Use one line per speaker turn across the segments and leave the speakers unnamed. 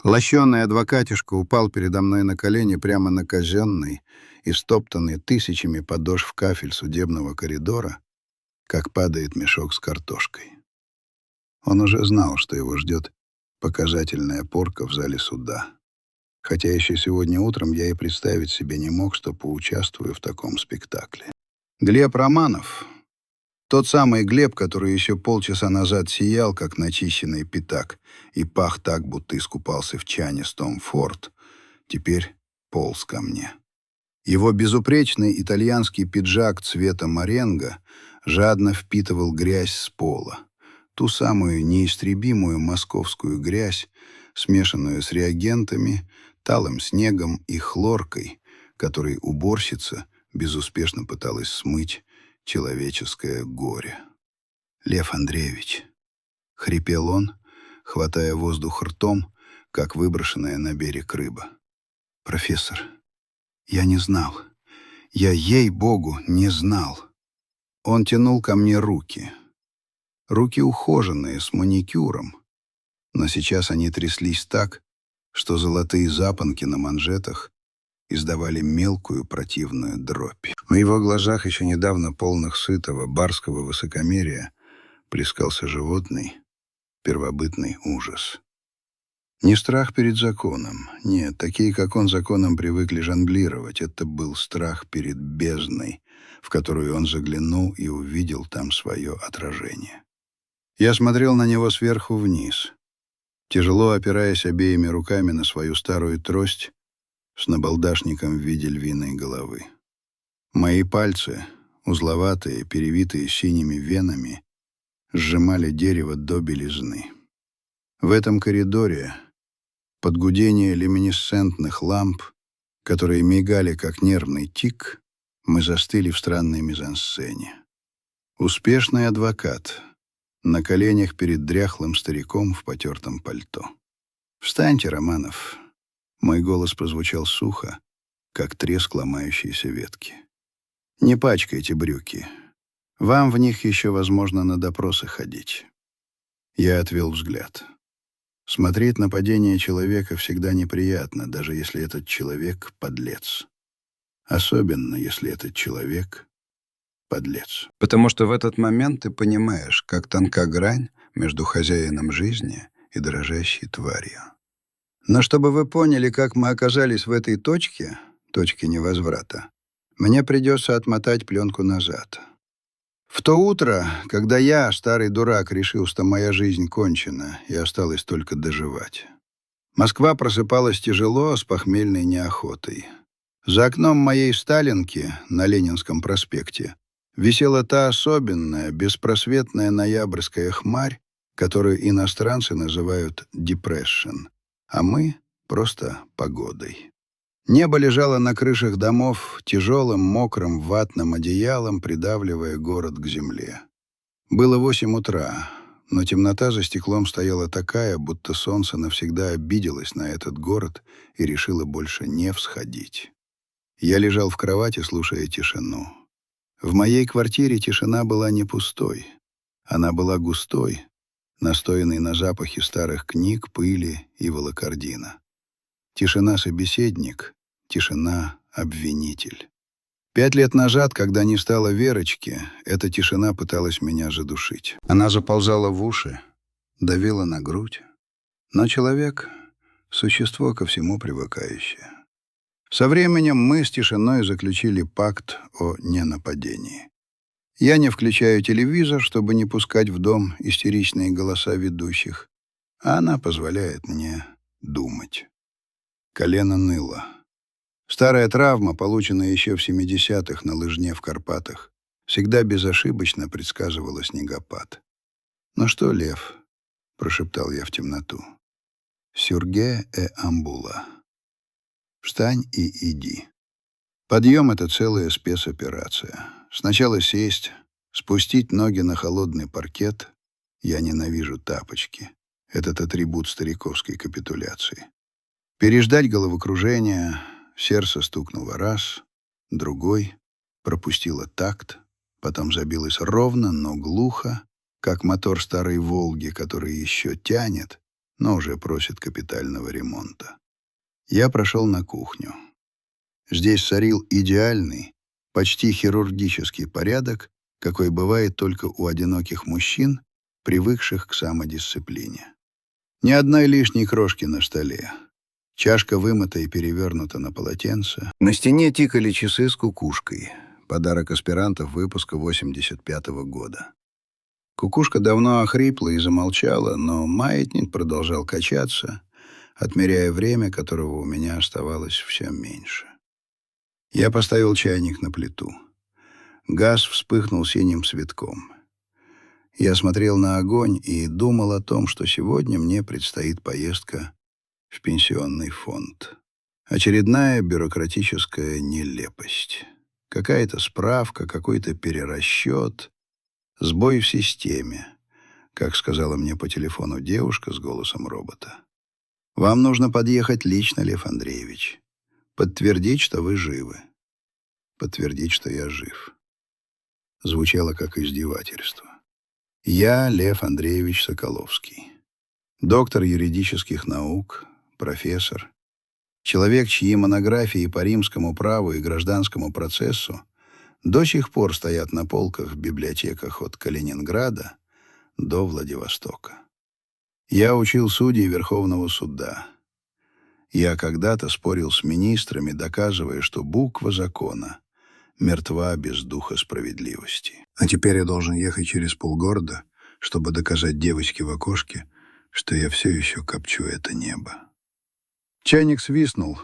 Лощеный адвокатишка упал передо мной на колени прямо на казенный и стоптанный тысячами подошв кафель судебного коридора, как падает мешок с картошкой. Он уже знал, что его ждет показательная порка в зале суда. Хотя еще сегодня утром я и представить себе не мог, что поучаствую в таком спектакле. Глеб Романов, тот самый Глеб, который еще полчаса назад сиял, как начищенный пятак, и пах так, будто искупался в чане с Том Форд, теперь полз ко мне. Его безупречный итальянский пиджак цвета моренго жадно впитывал грязь с пола, ту самую неистребимую московскую грязь, смешанную с реагентами, талым снегом и хлоркой, которой уборщица безуспешно пыталась смыть человеческое горе. «Лев Андреевич», — хрипел он, хватая воздух ртом, как выброшенная на берег рыба. «Профессор, я не знал. Я, ей-богу, не знал». Он тянул ко мне руки. Руки ухоженные, с маникюром. Но сейчас они тряслись так, что золотые запонки на манжетах издавали мелкую противную дробь. В его глазах, еще недавно полных сытого барского высокомерия, плескался животный, первобытный ужас. Не страх перед законом. Нет, такие, как он, законом привыкли жонглировать. Это был страх перед бездной, в которую он заглянул и увидел там свое отражение. Я смотрел на него сверху вниз, тяжело опираясь обеими руками на свою старую трость с набалдашником в виде львиной головы. Мои пальцы, узловатые, перевитые синими венами, сжимали дерево до белизны. В этом коридоре, под гудение люминесцентных ламп, которые мигали, как нервный тик, мы застыли в странной мизансцене. Успешный адвокат на коленях перед дряхлым стариком в потертом пальто. «Встаньте, Романов!» Мой голос прозвучал сухо, как треск ломающейся ветки. «Не пачкайте брюки. Вам в них еще, возможно, на допросы ходить». Я отвел взгляд. Смотреть на падение человека всегда неприятно, даже если этот человек — подлец. Особенно, если этот человек — подлец. Потому что в этот момент ты понимаешь, как тонка грань между хозяином жизни и дрожащей тварью. Но чтобы вы поняли, как мы оказались в этой точке невозврата, мне придется отмотать пленку назад. В то утро, когда я, старый дурак, решил, что моя жизнь кончена и осталось только доживать, Москва просыпалась тяжело, с похмельной неохотой. За окном моей сталинки на Ленинском проспекте висела та особенная, беспросветная ноябрьская хмарь, которую иностранцы называют «депрессион», а мы — просто погодой. Небо лежало на крышах домов тяжелым, мокрым, ватным одеялом, придавливая город к земле. Было 8 утра, но темнота за стеклом стояла такая, будто солнце навсегда обиделось на этот город и решило больше не всходить. Я лежал в кровати, слушая тишину. В моей квартире тишина была не пустой. Она была густой, настоянной на запахе старых книг, пыли и волокордина. Тишина — собеседник, тишина — обвинитель. 5 лет назад, когда не стало Верочки, эта тишина пыталась меня задушить. Она заползала в уши, давила на грудь. Но человек — существо ко всему привыкающее. Со временем мы с тишиной заключили пакт о ненападении. Я не включаю телевизор, чтобы не пускать в дом истеричные голоса ведущих, а она позволяет мне думать. Колено ныло. Старая травма, полученная еще в 70-х на лыжне в Карпатах, всегда безошибочно предсказывала снегопад. «Ну что, Лев?» — прошептал я в темноту. «Сюрге амбула. Встань и иди». Подъем — это целая спецоперация. Сначала сесть, спустить ноги на холодный паркет. Я ненавижу тапочки. Этот атрибут стариковской капитуляции. Переждать головокружение, сердце стукнуло раз, другой, пропустило такт, потом забилось ровно, но глухо, как мотор старой «Волги», который еще тянет, но уже просит капитального ремонта. Я прошел на кухню. Здесь царил идеальный, почти хирургический порядок, какой бывает только у одиноких мужчин, привыкших к самодисциплине. Ни одной лишней крошки на столе. Чашка вымыта и перевернута на полотенце. На стене тикали часы с кукушкой. Подарок аспирантов выпуска 85-го года. Кукушка давно охрипла и замолчала, но маятник продолжал качаться, отмеряя время, которого у меня оставалось все меньше. Я поставил чайник на плиту. Газ вспыхнул синим цветком. Я смотрел на огонь и думал о том, что сегодня мне предстоит поездка в пенсионный фонд. Очередная бюрократическая нелепость. Какая-то справка, какой-то перерасчет, сбой в системе, как сказала мне по телефону девушка с голосом робота. «Вам нужно подъехать лично, Лев Андреевич. Подтвердить, что вы живы. Подтвердить, что я жив». Звучало как издевательство. Я Лев Андреевич Соколовский. Доктор юридических наук, профессор. Человек, чьи монографии по римскому праву и гражданскому процессу до сих пор стоят на полках в библиотеках от Калининграда до Владивостока. Я учил судей Верховного суда. Я когда-то спорил с министрами, доказывая, что буква закона мертва без духа справедливости. А теперь я должен ехать через полгорода, чтобы доказать девочке в окошке, что я все еще копчу это небо. Чайник свистнул,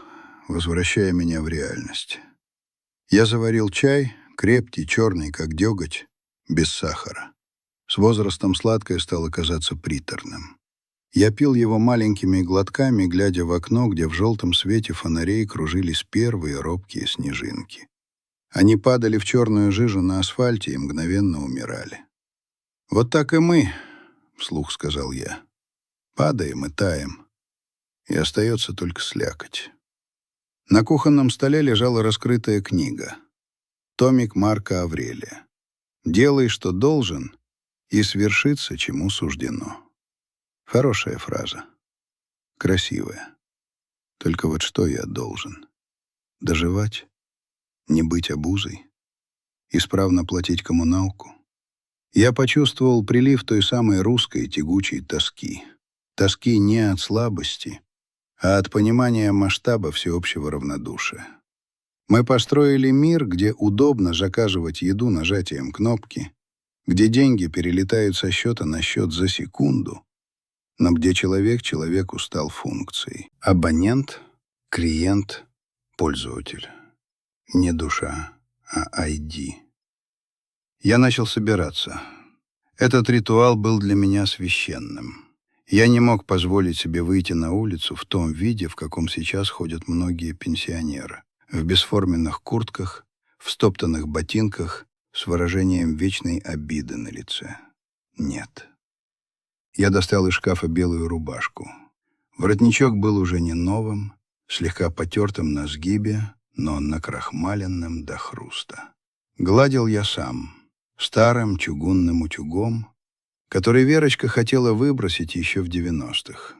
возвращая меня в реальность. Я заварил чай, крепкий, черный, как деготь, без сахара. С возрастом сладкое стало казаться приторным. Я пил его маленькими глотками, глядя в окно, где в желтом свете фонарей кружились первые робкие снежинки. Они падали в черную жижу на асфальте и мгновенно умирали. «Вот так и мы», — вслух сказал я. «Падаем и таем, и остается только слякоть». На кухонном столе лежала раскрытая книга. Томик Марка Аврелия. «Делай, что должен, и свершится, чему суждено». Хорошая фраза. Красивая. Только вот что я должен? Доживать? Не быть обузой? Исправно платить коммуналку? Я почувствовал прилив той самой русской тягучей тоски. Тоски не от слабости, а от понимания масштаба всеобщего равнодушия. Мы построили мир, где удобно заказывать еду нажатием кнопки, где деньги перелетают со счета на счет за секунду, но где человек человеку стал функцией. Абонент, клиент, пользователь. Не душа, а ID. Я начал собираться. Этот ритуал был для меня священным. Я не мог позволить себе выйти на улицу в том виде, в каком сейчас ходят многие пенсионеры. В бесформенных куртках, в стоптанных ботинках, с выражением вечной обиды на лице. Нет. Я достал из шкафа белую рубашку. Воротничок был уже не новым, слегка потертым на сгибе, но накрахмаленным до хруста. Гладил я сам, старым чугунным утюгом, который Верочка хотела выбросить еще в 90-х.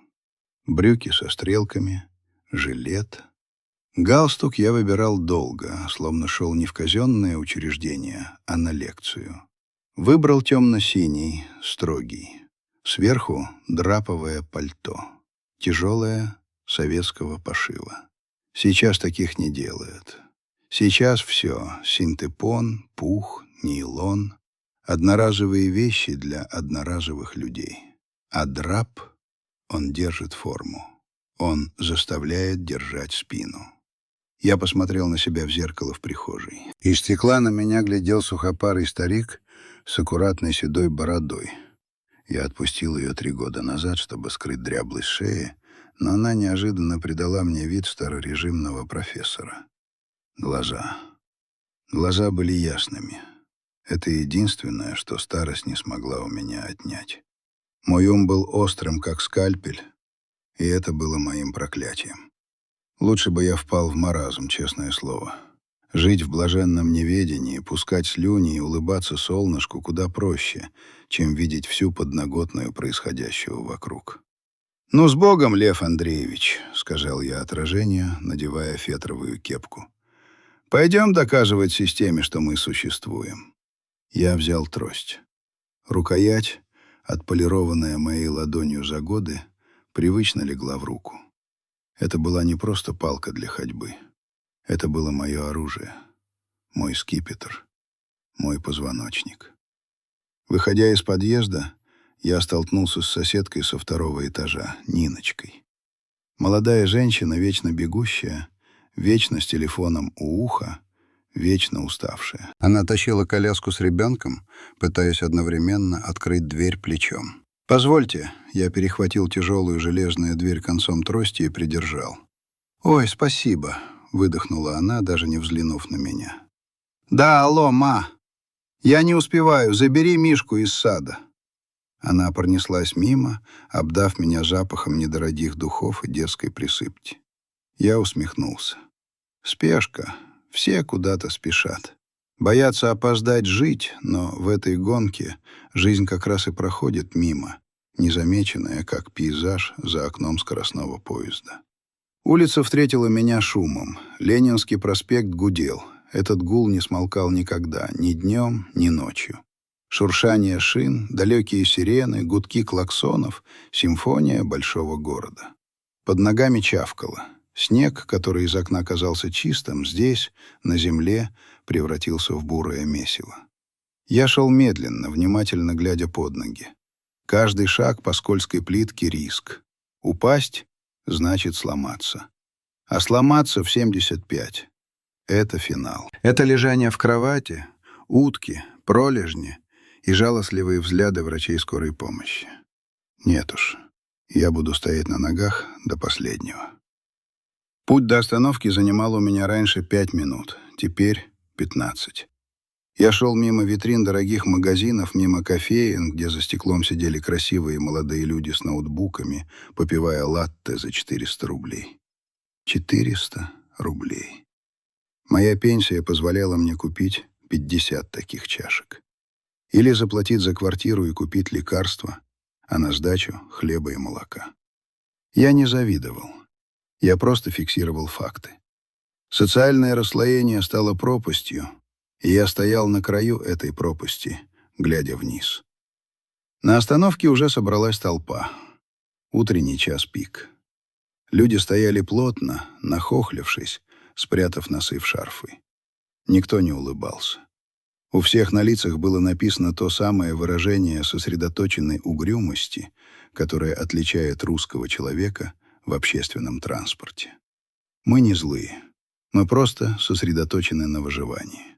Брюки со стрелками, жилет. Галстук я выбирал долго, словно шел не в казенное учреждение, а на лекцию. Выбрал темно-синий, строгий. Сверху драповое пальто, тяжелое, советского пошива. Сейчас таких не делают. Сейчас все — синтепон, пух, нейлон, одноразовые вещи для одноразовых людей. А драп, он держит форму. Он заставляет держать спину. Я посмотрел на себя в зеркало в прихожей. Из стекла на меня глядел сухопарый старик с аккуратной седой бородой. Я отпустил ее 3 года назад, чтобы скрыть дряблость шеи, но она неожиданно придала мне вид старорежимного профессора. Глаза. Глаза были ясными. Это единственное, что старость не смогла у меня отнять. Мой ум был острым, как скальпель, и это было моим проклятием. Лучше бы я впал в маразм, честное слово. Жить в блаженном неведении, пускать слюни и улыбаться солнышку куда проще, чем видеть всю подноготную происходящего вокруг. «Ну, с Богом, Лев Андреевич», — сказал я отражению, надевая фетровую кепку. «Пойдем доказывать системе, что мы существуем». Я взял трость. Рукоять, отполированная моей ладонью за годы, привычно легла в руку. Это была не просто палка для ходьбы. Это было мое оружие, мой скипетр, мой позвоночник. Выходя из подъезда, я столкнулся с соседкой со второго этажа, Ниночкой. Молодая женщина, вечно бегущая, вечно с телефоном у уха, вечно уставшая. Она тащила коляску с ребенком, пытаясь одновременно открыть дверь плечом. «Позвольте», — я перехватил тяжелую железную дверь концом трости и придержал. «Ой, спасибо», — выдохнула она, даже не взглянув на меня. «Да, алло, ма! Я не успеваю, забери Мишку из сада». Она пронеслась мимо, обдав меня запахом недорогих духов и детской присыпки. Я усмехнулся. Спешка. Все куда-то спешат. Боятся опоздать жить, но в этой гонке жизнь как раз и проходит мимо, незамеченная, как пейзаж за окном скоростного поезда. Улица встретила меня шумом. Ленинский проспект гудел. Этот гул не смолкал никогда, ни днем, ни ночью. Шуршание шин, далекие сирены, гудки клаксонов, симфония большого города. Под ногами чавкало. Снег, который из окна казался чистым, здесь, на земле, превратился в бурое месиво. Я шел медленно, внимательно глядя под ноги. Каждый шаг по скользкой плитке — риск. Упасть — значит сломаться. А сломаться в 75 — это финал. Это лежание в кровати, утки, пролежни и жалостливые взгляды врачей скорой помощи. Нет уж, я буду стоять на ногах до последнего. Путь до остановки занимал у меня раньше 5 минут, теперь 15. Я шел мимо витрин дорогих магазинов, мимо кофеен, где за стеклом сидели красивые молодые люди с ноутбуками, попивая латте за 400 рублей. 400 рублей. Моя пенсия позволяла мне купить 50 таких чашек. Или заплатить за квартиру и купить лекарства, а на сдачу — хлеба и молока. Я не завидовал. Я просто фиксировал факты. Социальное расслоение стало пропастью, и я стоял на краю этой пропасти, глядя вниз. На остановке уже собралась толпа. Утренний час пик. Люди стояли плотно, нахохлившись, спрятав носы в шарфы. Никто не улыбался. У всех на лицах было написано то самое выражение сосредоточенной угрюмости, которое отличает русского человека в общественном транспорте. Мы не злые, мы просто сосредоточены на выживании.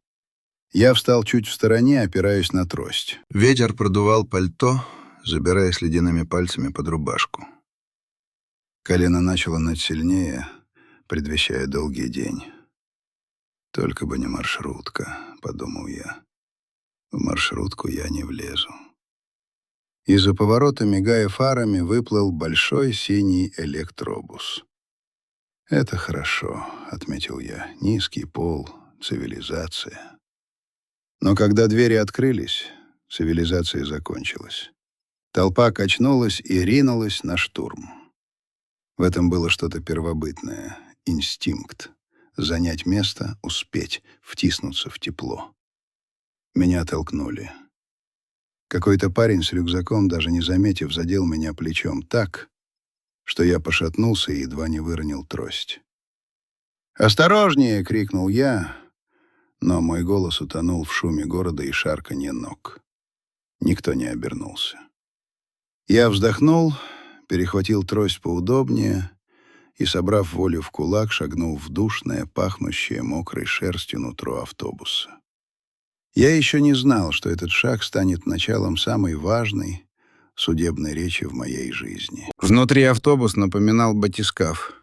Я встал чуть в стороне, опираясь на трость. Ветер продувал пальто, забираясь ледяными пальцами под рубашку. Колено начало ныть сильнее, предвещая долгий день. «Только бы не маршрутка», — подумал я. «В маршрутку я не влезу». Из-за поворота, мигая фарами, выплыл большой синий электробус. «Это хорошо», — отметил я. «Низкий пол, цивилизация». Но когда двери открылись, цивилизация закончилась. Толпа качнулась и ринулась на штурм. В этом было что-то первобытное, инстинкт. Занять место, успеть, втиснуться в тепло. Меня толкнули. Какой-то парень с рюкзаком, даже не заметив, задел меня плечом так, что я пошатнулся и едва не выронил трость. «Осторожнее!» — крикнул я, но мой голос утонул в шуме города и шарканье ног. Никто не обернулся. Я вздохнул, перехватил трость поудобнее и, собрав волю в кулак, шагнул в душное, пахнущее мокрой шерстью нутро автобуса. Я еще не знал, что этот шаг станет началом самой важной судебной речи в моей жизни. Внутри автобус напоминал батискаф,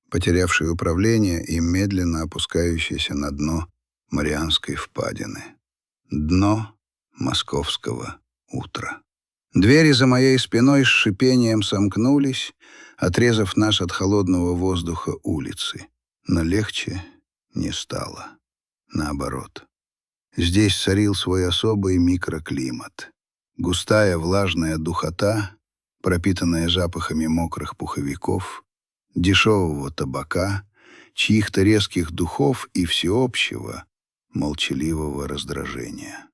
потерявший управление и медленно опускающийся на дно Марианской впадины. Дно московского утра. Двери за моей спиной с шипением сомкнулись, отрезав нас от холодного воздуха улицы. Но легче не стало. Наоборот. Здесь царил свой особый микроклимат. Густая влажная духота, пропитанное запахами мокрых пуховиков, дешевого табака, чьих-то резких духов и всеобщего, молчаливого раздражения.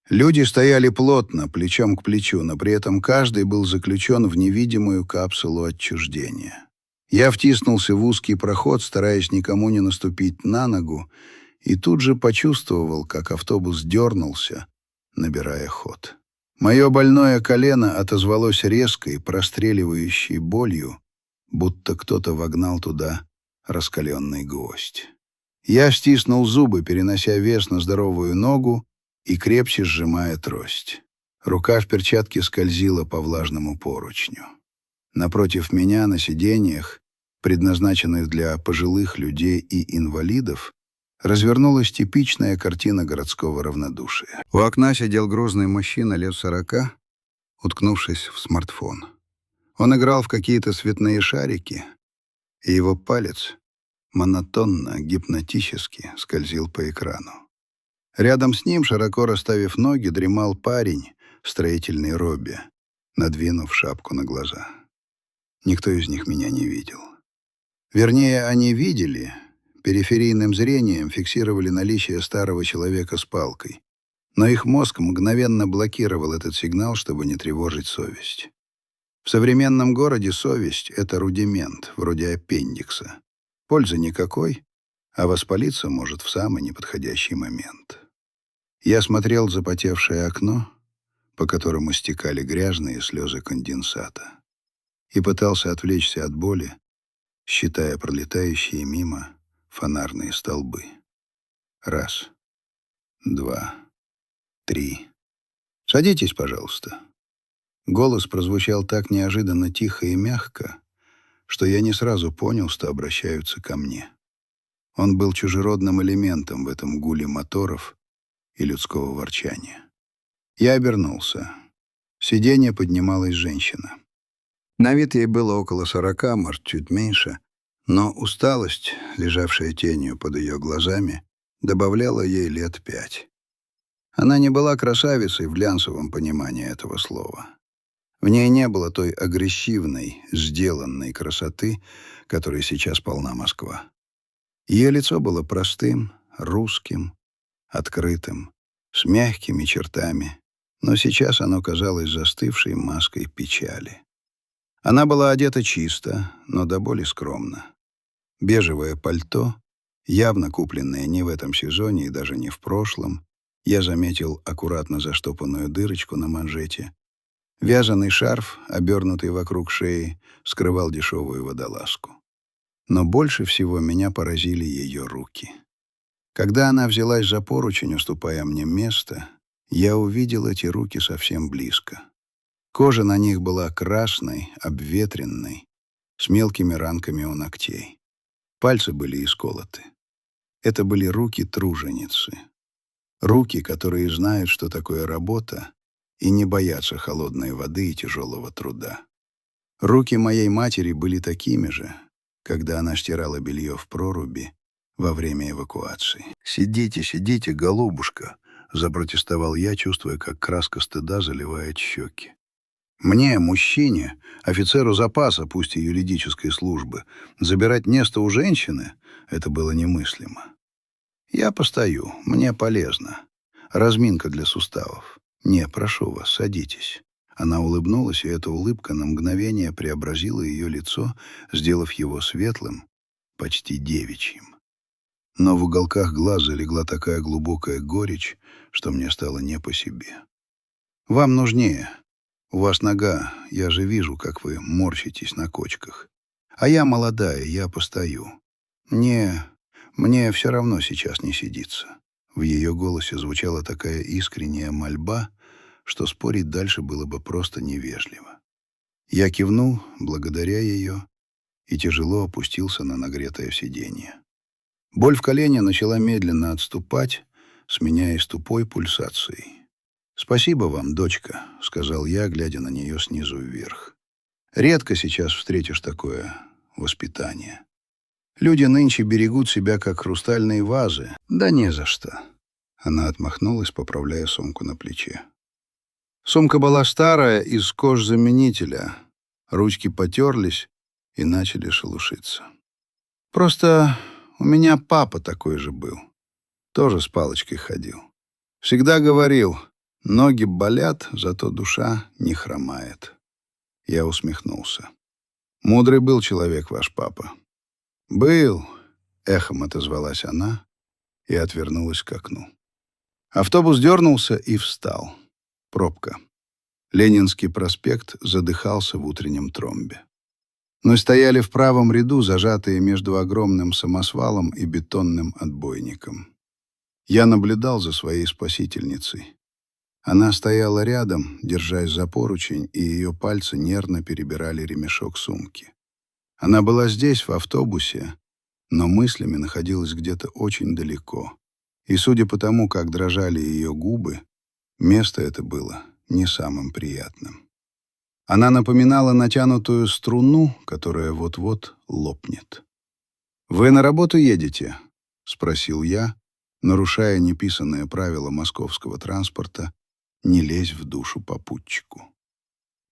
Люди стояли плотно, плечом к плечу, но при этом каждый был заключен в невидимую капсулу отчуждения. Я втиснулся в узкий проход, стараясь никому не наступить на ногу, и тут же почувствовал, как автобус дернулся, набирая ход. Мое больное колено отозвалось резкой, простреливающей болью, будто кто-то вогнал туда раскаленный гвоздь. Я стиснул зубы, перенося вес на здоровую ногу и крепче сжимая трость. Рука в перчатке скользила по влажному поручню. Напротив меня на сиденьях, предназначенных для пожилых людей и инвалидов, развернулась типичная картина городского равнодушия. У окна сидел грозный мужчина лет 40, уткнувшись в смартфон. Он играл в какие-то цветные шарики, и его палец монотонно, гипнотически скользил по экрану. Рядом с ним, широко расставив ноги, дремал парень в строительной робе, надвинув шапку на глаза. Никто из них меня не видел. Вернее, они видели, периферийным зрением фиксировали наличие старого человека с палкой, но их мозг мгновенно блокировал этот сигнал, чтобы не тревожить совесть. В современном городе совесть — это рудимент, вроде аппендикса. Пользы никакой, а воспалиться может в самый неподходящий момент. Я смотрел в запотевшее окно, по которому стекали грязные слезы конденсата, и пытался отвлечься от боли, считая пролетающие мимо фонарные столбы. 1, 2, 3. «Садитесь, пожалуйста». Голос прозвучал так неожиданно тихо и мягко, что я не сразу понял, что обращаются ко мне. Он был чужеродным элементом в этом гуле моторов и людского ворчания. Я обернулся. С сиденья поднималась женщина. На вид ей было около 40, может, чуть меньше, но усталость, лежавшая тенью под ее глазами, добавляла ей лет 5. Она не была красавицей в глянцевом понимании этого слова. В ней не было той агрессивной, сделанной красоты, которой сейчас полна Москва. Ее лицо было простым, русским, открытым, с мягкими чертами, но сейчас оно казалось застывшей маской печали. Она была одета чисто, но до боли скромно. Бежевое пальто, явно купленное не в этом сезоне и даже не в прошлом, я заметил аккуратно заштопанную дырочку на манжете. Вязаный шарф, обернутый вокруг шеи, скрывал дешевую водолазку. Но больше всего меня поразили ее руки. Когда она взялась за поручень, уступая мне место, я увидел эти руки совсем близко. Кожа на них была красной, обветренной, с мелкими ранками у ногтей. Пальцы были исколоты. Это были руки труженицы. Руки, которые знают, что такое работа, и не боятся холодной воды и тяжелого труда. Руки моей матери были такими же, когда она стирала белье в проруби во время эвакуации. «Сидите, сидите, голубушка», — запротестовал я, чувствуя, как краска стыда заливает щеки. Мне, мужчине, офицеру запаса, пусть и юридической службы, забирать место у женщины — это было немыслимо. «Я постою, мне полезно. Разминка для суставов. Не, прошу вас, садитесь». Она улыбнулась, и эта улыбка на мгновение преобразила ее лицо, сделав его светлым, почти девичьим. Но в уголках глаз залегла такая глубокая горечь, что мне стало не по себе. «Вам нужнее. У вас нога, я же вижу, как вы морщитесь на кочках. А я молодая, я постою. Мне все равно сейчас не сидится». В ее голосе звучала такая искренняя мольба, что спорить дальше было бы просто невежливо. Я кивнул, благодаря ее, и тяжело опустился на нагретое сиденье. Боль в колене начала медленно отступать, сменяясь тупой пульсацией. «Спасибо вам, дочка», — сказал я, глядя на нее снизу вверх. «Редко сейчас встретишь такое воспитание. Люди нынче берегут себя, как хрустальные вазы. Да не за что». Она отмахнулась, поправляя сумку на плече. Сумка была старая, из кожзаменителя, Ручки потерлись и начали шелушиться. Просто у меня папа такой же был. Тоже с палочкой ходил. Всегда говорил: ноги болят, зато душа не хромает. Я усмехнулся. Мудрый был человек ваш папа. Был, эхом отозвалась она и отвернулась к окну. Автобус дернулся и встал. Пробка. Ленинский проспект задыхался в утреннем тромбе. Мы стояли в правом ряду, зажатые между огромным самосвалом и бетонным отбойником. Я наблюдал за своей спасительницей. Она стояла рядом, держась за поручень, и ее пальцы нервно перебирали ремешок сумки. Она была здесь, в автобусе, но мыслями находилась где-то очень далеко. И судя по тому, как дрожали ее губы, место это было не самым приятным. Она напоминала натянутую струну, которая вот-вот лопнет. «Вы на работу едете?» — спросил я, нарушая неписанное правило московского транспорта «не лезь в душу попутчику».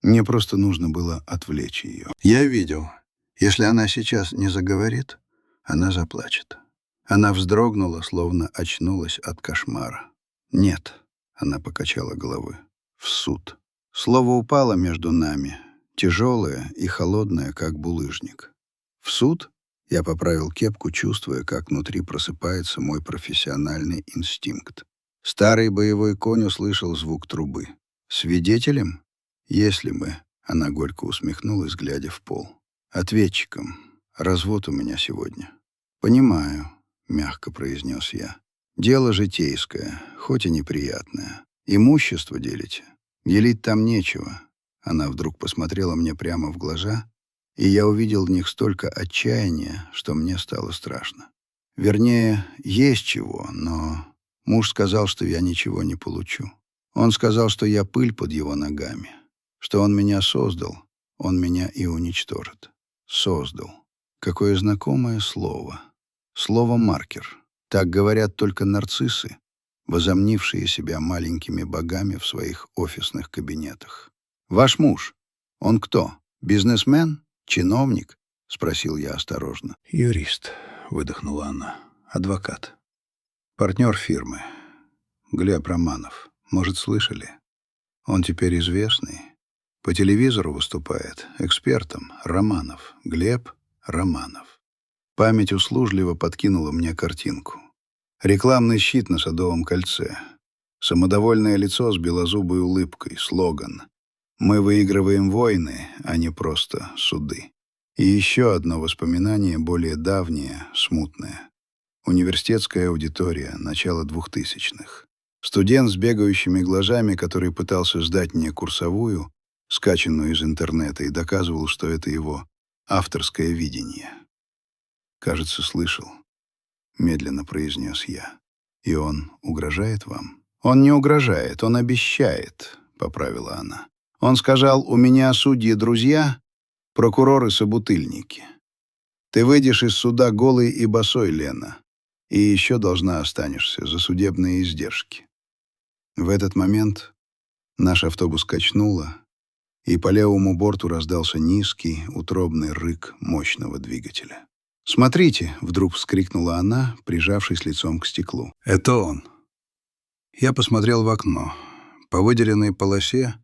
Мне просто нужно было отвлечь ее. Я видел, если она сейчас не заговорит, она заплачет. Она вздрогнула, словно очнулась от кошмара. «Нет», — она покачала головой, — «в суд». Слово упало между нами, тяжелое и холодное, как булыжник. «В суд?» — я поправил кепку, чувствуя, как внутри просыпается мой профессиональный инстинкт. Старый боевой конь услышал звук трубы. «Свидетелем? Если бы...» — она горько усмехнулась, глядя в пол. «Ответчиком. Развод у меня сегодня». «Понимаю», — мягко произнес я. «Дело житейское, хоть и неприятное. Имущество делите? Делить там нечего». Она вдруг посмотрела мне прямо в глаза, и я увидел в них столько отчаяния, что мне стало страшно. Вернее, есть чего, но муж сказал, что я ничего не получу. Он сказал, что я пыль под его ногами, что он меня создал, он меня и уничтожит. Создал. Какое знакомое слово. Слово «маркер». Так говорят только нарциссы, возомнившие себя маленькими богами в своих офисных кабинетах. «Ваш муж, он кто? Бизнесмен? Чиновник?» — спросил я осторожно. «Юрист», — выдохнула она. «Адвокат. Партнер фирмы. Глеб Романов. Может, слышали? Он теперь известный. По телевизору выступает. Экспертом. Романов. Глеб Романов». Память услужливо подкинула мне картинку. Рекламный щит на Садовом кольце. Самодовольное лицо с белозубой улыбкой. Слоган: «Мы выигрываем войны, а не просто суды». И еще одно воспоминание, более давнее, смутное. Университетская аудитория, начало 2000-х. Студент с бегающими глазами, который пытался сдать мне курсовую, скачанную из интернета, и доказывал, что это его авторское видение. «Кажется, слышал», — медленно произнес я. «И он угрожает вам?» «Он не угрожает, он обещает», — поправила она. «Он сказал: у меня судьи друзья, прокуроры-собутыльники. Ты выйдешь из суда голой и босой, Лена, и еще должна останешься за судебные издержки». В этот момент наш автобус качнуло, и по левому борту раздался низкий, утробный рык мощного двигателя. «Смотрите!» — вдруг вскрикнула она, прижавшись лицом к стеклу. «Это он!» Я посмотрел в окно. По выделенной полосе,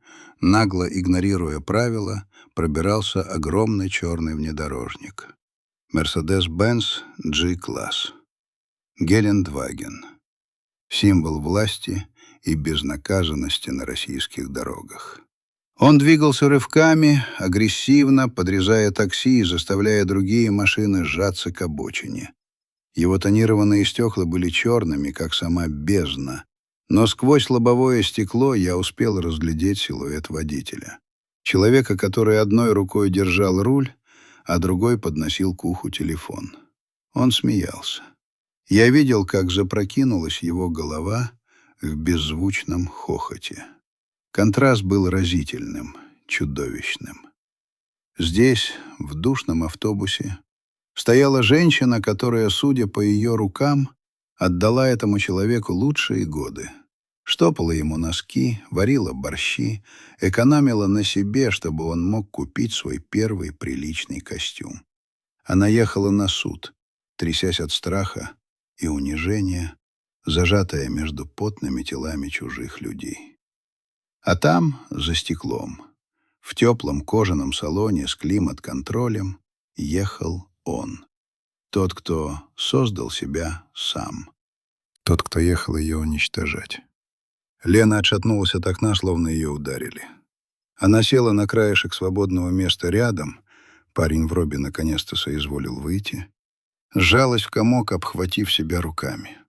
нагло игнорируя правила, пробирался огромный черный внедорожник. Mercedes-Benz G-класс. Гелендваген. Символ власти и безнаказанности на российских дорогах. Он двигался рывками, агрессивно, подрезая такси и заставляя другие машины сжаться к обочине. Его тонированные стекла были черными, как сама бездна, но сквозь лобовое стекло я успел разглядеть силуэт водителя. Человека, который одной рукой держал руль, а другой подносил к уху телефон. Он смеялся. Я видел, как запрокинулась его голова в беззвучном хохоте. Контраст был разительным, чудовищным. Здесь, в душном автобусе, стояла женщина, которая, судя по ее рукам, отдала этому человеку лучшие годы. Штопала ему носки, варила борщи, экономила на себе, чтобы он мог купить свой первый приличный костюм. Она ехала на суд, трясясь от страха и унижения, зажатая между потными телами чужих людей. А там, за стеклом, в теплом кожаном салоне с климат-контролем, ехал он. Тот, кто создал себя сам. Тот, кто ехал ее уничтожать. Лена отшатнулась от окна, словно ее ударили. Она села на краешек свободного места рядом. Парень в робе наконец-то соизволил выйти. Сжалась в комок, обхватив себя руками.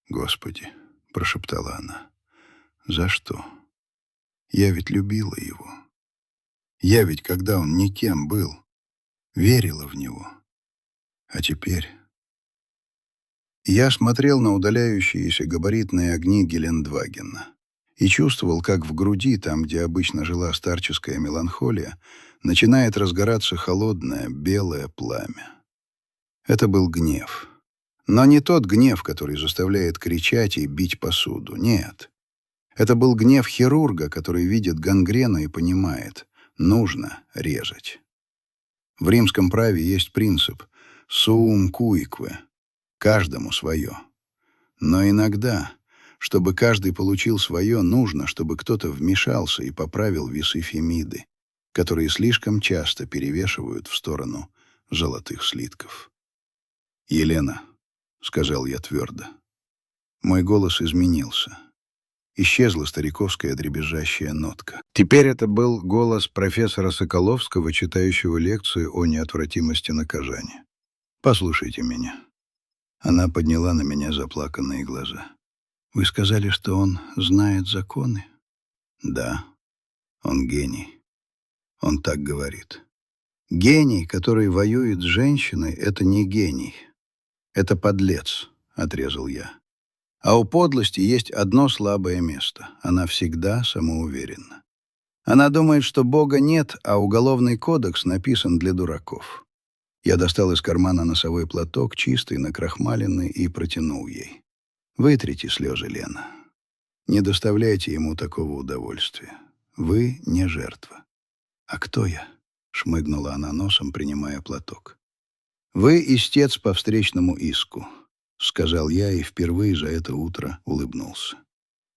«Господи!» — прошептала она. «За что? Я ведь любила его. Я ведь, когда он никем был, верила в него. А теперь...» Я смотрел на удаляющиеся габаритные огни Гелендвагена и чувствовал, как в груди, там, где обычно жила старческая меланхолия, начинает разгораться холодное белое пламя. Это был гнев. Но не тот гнев, который заставляет кричать и бить посуду. Нет. Это был гнев хирурга, который видит гангрену и понимает — нужно резать. В римском праве есть принцип «suum cuique» — каждому свое. Но иногда, чтобы каждый получил свое, нужно, чтобы кто-то вмешался и поправил весы Фемиды, которые слишком часто перевешивают в сторону золотых слитков. «Елена», — сказал я твердо. Мой голос изменился. Исчезла стариковская дребезжащая нотка. Теперь это был голос профессора Соколовского, читающего лекцию о неотвратимости наказания. «Послушайте меня». Она подняла на меня заплаканные глаза. «Вы сказали, что он знает законы?» «Да, он гений. Он так говорит. Гений, который воюет с женщиной, — это не гений. Это подлец», — отрезал я. А у подлости есть одно слабое место. Она всегда самоуверенна. Она думает, что Бога нет, а уголовный кодекс написан для дураков. Я достал из кармана носовой платок, чистый, накрахмаленный, и протянул ей. «Вытрите слезы, Лена. Не доставляйте ему такого удовольствия. Вы не жертва». «А кто я?» — шмыгнула она носом, принимая платок. «Вы истец по встречному иску», — сказал я и впервые за это утро улыбнулся.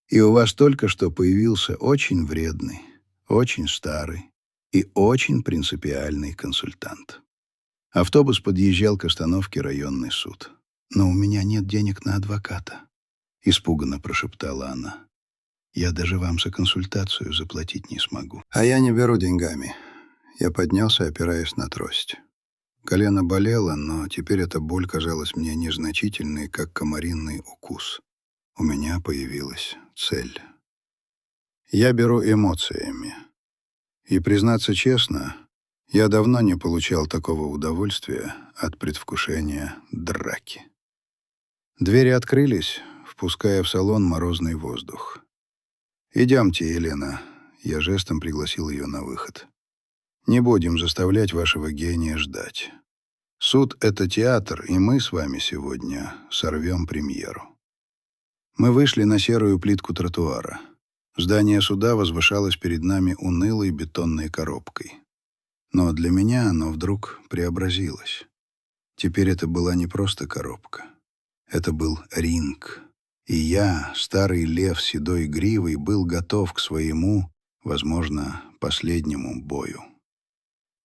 «И у вас только что появился очень вредный, очень старый и очень принципиальный консультант». Автобус подъезжал к остановке районный суд. «Но у меня нет денег на адвоката», — испуганно прошептала она. «Я даже вам за консультацию заплатить не смогу». «А я не беру деньгами». Я поднялся, опираясь на трость. Колено болело, но теперь эта боль казалась мне незначительной, как комаринный укус. У меня появилась цель. Я беру эмоциями. И, признаться честно, я давно не получал такого удовольствия от предвкушения драки. Двери открылись, впуская в салон морозный воздух. «Идемте, Елена». Я жестом пригласил ее на выход. «Не будем заставлять вашего гения ждать. Суд — это театр, и мы с вами сегодня сорвем премьеру». Мы вышли на серую плитку тротуара. Здание суда возвышалось перед нами унылой бетонной коробкой. Но для меня оно вдруг преобразилось. Теперь это была не просто коробка. Это был ринг. И я, старый лев с седой гривой, был готов к своему, возможно, последнему бою.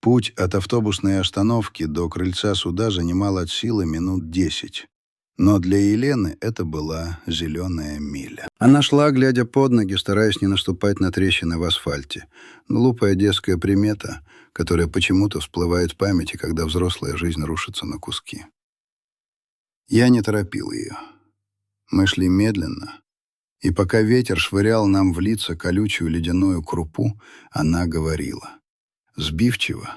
Путь от автобусной остановки до крыльца суда занимал от силы минут 10. Но для Елены это была зеленая миля. Она шла, глядя под ноги, стараясь не наступать на трещины в асфальте. Глупая детская примета, которая почему-то всплывает в памяти, когда взрослая жизнь рушится на куски. Я не торопил ее. Мы шли медленно, и пока ветер швырял нам в лица колючую ледяную крупу, она говорила. Сбивчиво,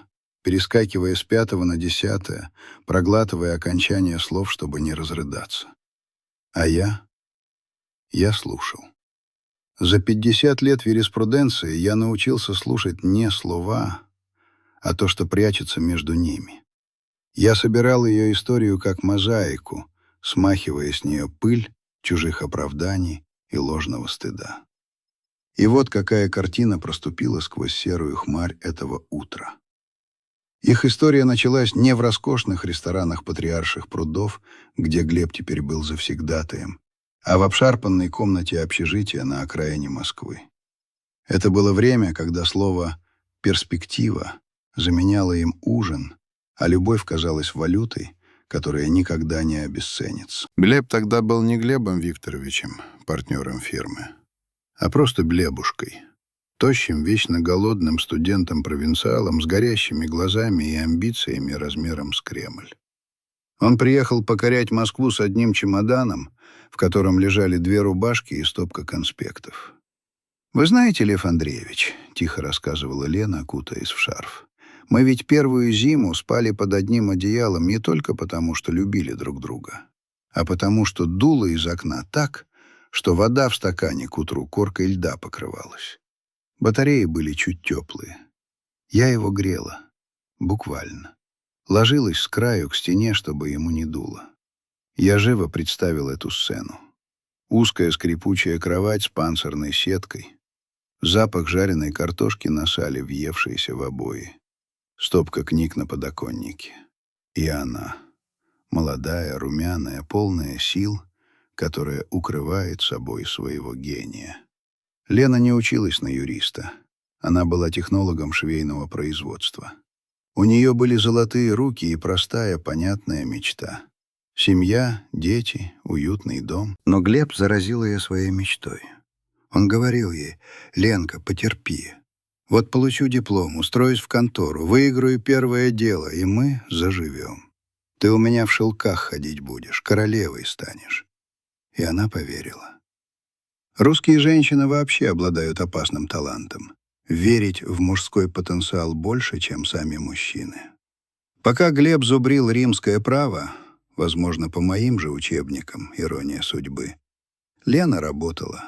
перескакивая с 5-го на 10-е, проглатывая окончание слов, чтобы не разрыдаться. А я слушал. За 50 лет юриспруденции я научился слушать не слова, а то, что прячется между ними. Я собирал ее историю как мозаику, смахивая с нее пыль чужих оправданий и ложного стыда. И вот какая картина проступила сквозь серую хмарь этого утра. Их история началась не в роскошных ресторанах Патриарших прудов, где Глеб теперь был завсегдатаем, а в обшарпанной комнате общежития на окраине Москвы. Это было время, когда слово «перспектива» заменяло им ужин, а любовь казалась валютой, которая никогда не обесценится. Глеб тогда был не Глебом Викторовичем, партнером фирмы, а просто Глебушкой, тощим, вечно голодным студентом-провинциалом с горящими глазами и амбициями размером с Кремль. Он приехал покорять Москву с одним чемоданом, в котором лежали 2 рубашки и стопка конспектов. «Вы знаете, Лев Андреевич, — тихо рассказывала Лена, кутаясь в шарф, — мы ведь первую зиму спали под одним одеялом не только потому, что любили друг друга, а потому что дуло из окна так, что вода в стакане к утру коркой льда покрывалась. Батареи были чуть теплые. Я его грела, буквально. Ложилась с краю к стене, чтобы ему не дуло. Я живо представил эту сцену. Узкая скрипучая кровать с панцирной сеткой, запах жареной картошки на сале, въевшейся в обои, стопка книг на подоконнике. И она, молодая, румяная, полная сил, которая укрывает собой своего гения. Лена не училась на юриста. Она была технологом швейного производства. У нее были золотые руки и простая, понятная мечта. Семья, дети, уютный дом. Но Глеб заразил ее своей мечтой. Он говорил ей: «Ленка, потерпи. Вот получу диплом, устроюсь в контору, выиграю первое дело, и мы заживем. Ты у меня в шелках ходить будешь, королевой станешь». И она поверила. Русские женщины вообще обладают опасным талантом — верить в мужской потенциал больше, чем сами мужчины. Пока Глеб зубрил римское право, возможно, по моим же учебникам, ирония судьбы, Лена работала.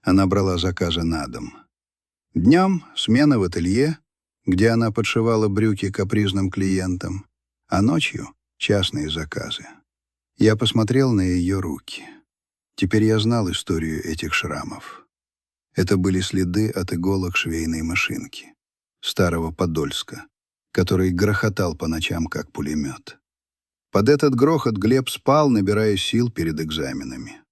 Она брала заказы на дом. Днем смена в ателье, где она подшивала брюки капризным клиентам, а ночью — частные заказы. Я посмотрел на ее руки. Теперь я знал историю этих шрамов. Это были следы от иголок швейной машинки, старого Подольска, который грохотал по ночам, как пулемет. Под этот грохот Глеб спал, набирая сил перед экзаменами.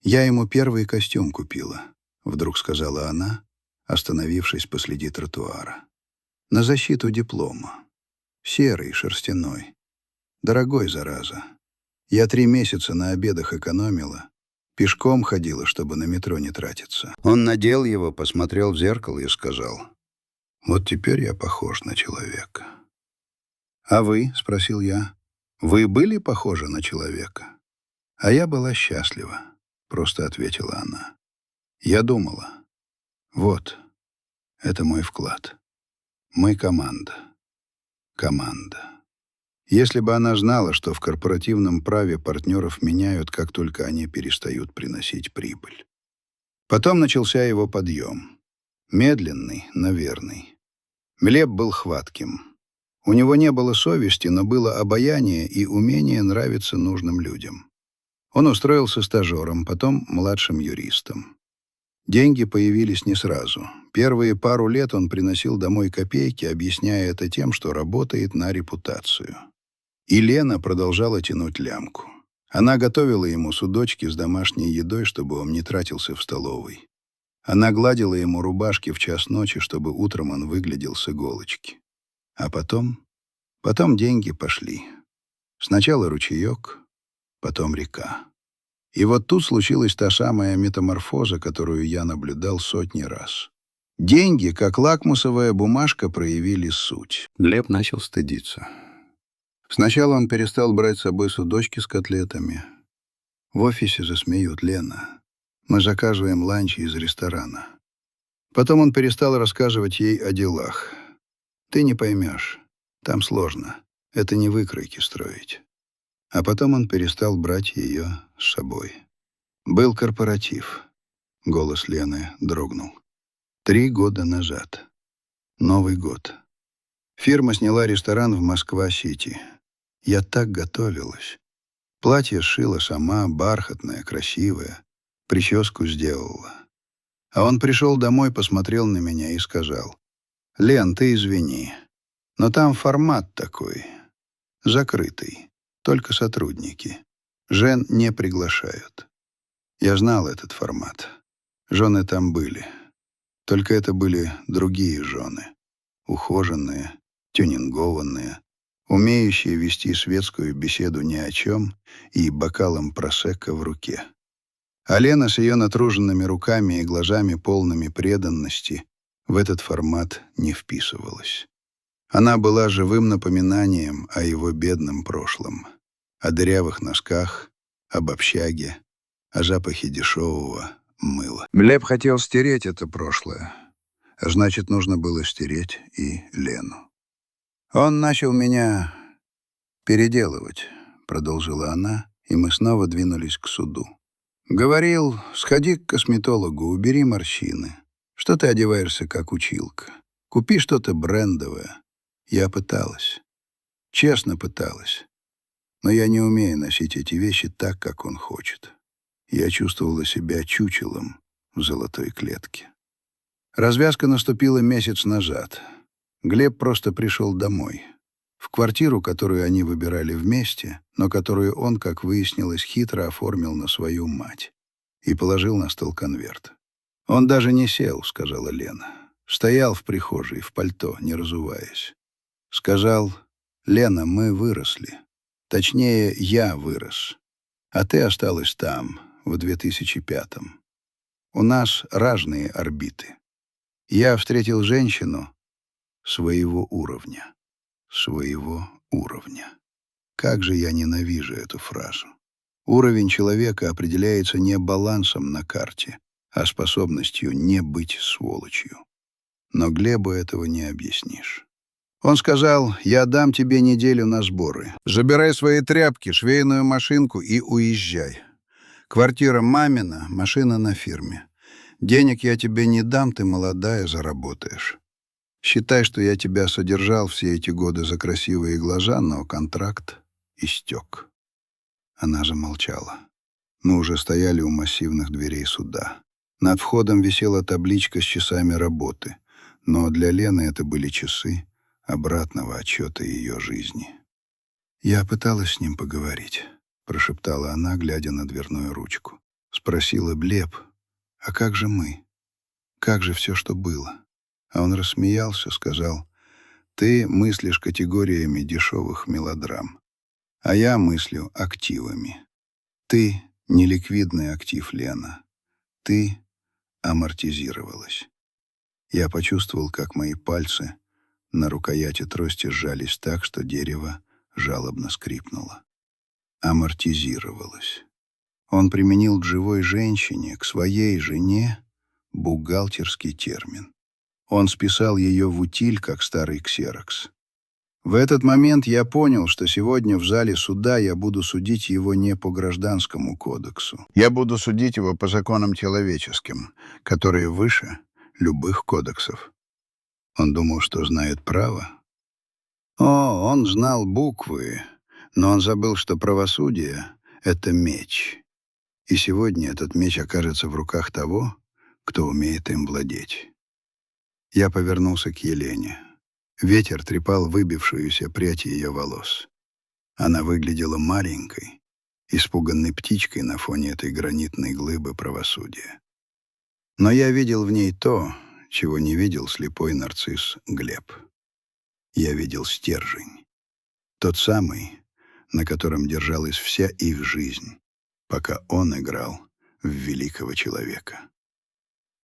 «Я ему первый костюм купила», — вдруг сказала она, остановившись посреди тротуара. «На защиту диплома. Серый, шерстяной. Дорогой, зараза. Я 3 месяца на обедах экономила. Пешком ходила, чтобы на метро не тратиться». Он надел его, посмотрел в зеркало и сказал: «Вот теперь я похож на человека». «А вы?» — спросил я. «Вы были похожи на человека?» «А я была счастлива», — просто ответила она. «Я думала: вот, это мой вклад. Мы команда. Команда». Если бы она знала, что в корпоративном праве партнеров меняют, как только они перестают приносить прибыль. Потом начался его подъем. Медленный, но верный. Глеб был хватким. У него не было совести, но было обаяние и умение нравиться нужным людям. Он устроился стажером, потом младшим юристом. Деньги появились не сразу. Первые пару лет он приносил домой копейки, объясняя это тем, что работает на репутацию. И Лена продолжала тянуть лямку. Она готовила ему судочки с домашней едой, чтобы он не тратился в столовой. Она гладила ему рубашки в час ночи, чтобы утром он выглядел с иголочки. А потом деньги пошли. Сначала ручеек, потом река. И вот тут случилась та самая метаморфоза, которую я наблюдал сотни раз. Деньги, как лакмусовая бумажка, проявили суть. Глеб начал стыдиться. Сначала он перестал брать с собой судочки с котлетами. В офисе засмеют: «Лена, мы заказываем ланч из ресторана». Потом он перестал рассказывать ей о делах. «Ты не поймешь, там сложно, это не выкройки строить». А потом он перестал брать ее с собой. Был корпоратив. Голос Лены дрогнул. 3 года назад. Новый год. Фирма сняла ресторан в Москва-Сити. Я так готовилась. Платье сшила сама, бархатное, красивое. прическу сделала. А он пришел домой, посмотрел на меня и сказал: «Лен, ты извини, но там формат такой, закрытый, только сотрудники. Жен не приглашают». Я знал этот формат. Жены там были. Только это были другие жены. Ухоженные, тюнингованные, умеющие вести светскую беседу ни о чем и бокалом просекко в руке. А Лена с ее натруженными руками и глазами, полными преданности, в этот формат не вписывалась. Она была живым напоминанием о его бедном прошлом, о дырявых носках, об общаге, о запахе дешевого мыла. Глеб хотел стереть это прошлое, а значит, нужно было стереть и Лену. «Он начал меня переделывать», — продолжила она, и мы снова двинулись к суду. «Говорил, сходи к косметологу, убери морщины. Что ты одеваешься, как училка? Купи что-то брендовое». Я пыталась. Честно пыталась. Но я не умею носить эти вещи так, как он хочет. Я чувствовала себя чучелом в золотой клетке. Развязка наступила месяц назад. Глеб просто пришел домой. В квартиру, которую они выбирали вместе, но которую он, как выяснилось, хитро оформил на свою мать и положил на стол конверт. «Он даже не сел», — сказала Лена. Стоял в прихожей, в пальто, не разуваясь. Сказал: «Лена, мы выросли. Точнее, я вырос. А ты осталась там, в 2005-м. У нас разные орбиты. Я встретил женщину своего уровня. Своего уровня». Как же я ненавижу эту фразу. Уровень человека определяется не балансом на карте, а способностью не быть сволочью. Но Глебу этого не объяснишь. Он сказал: «Я дам тебе неделю на сборы. Забирай свои тряпки, швейную машинку и уезжай. Квартира мамина, машина на фирме. Денег я тебе не дам, ты молодая, заработаешь. Считай, что я тебя содержал все эти годы за красивые глаза, но контракт истек». Она замолчала. Мы уже стояли у массивных дверей суда. Над входом висела табличка с часами работы, но для Лены это были часы обратного отсчета ее жизни. «Я пыталась с ним поговорить», — прошептала она, глядя на дверную ручку. Спросила: «Глеб, а как же мы? Как же все, что было?» А он рассмеялся, сказал: «Ты мыслишь категориями дешевых мелодрам, а я мыслю активами. Ты — неликвидный актив, Лена. Ты амортизировалась». Я почувствовал, как мои пальцы на рукояти трости сжались так, что дерево жалобно скрипнуло. Амортизировалась. Он применил к живой женщине, к своей жене, бухгалтерский термин. Он списал ее в утиль, как старый ксерокс. В этот момент я понял, что сегодня в зале суда я буду судить его не по гражданскому кодексу. Я буду судить его по законам человеческим, которые выше любых кодексов. Он думал, что знает право. О, он знал буквы, но он забыл, что правосудие — это меч. И сегодня этот меч окажется в руках того, кто умеет им владеть. Я повернулся к Елене. Ветер трепал выбившуюся прядь ее волос. Она выглядела маленькой, испуганной птичкой на фоне этой гранитной глыбы правосудия. Но я видел в ней то, чего не видел слепой нарцисс Глеб. Я видел стержень. Тот самый, на котором держалась вся их жизнь, пока он играл в великого человека.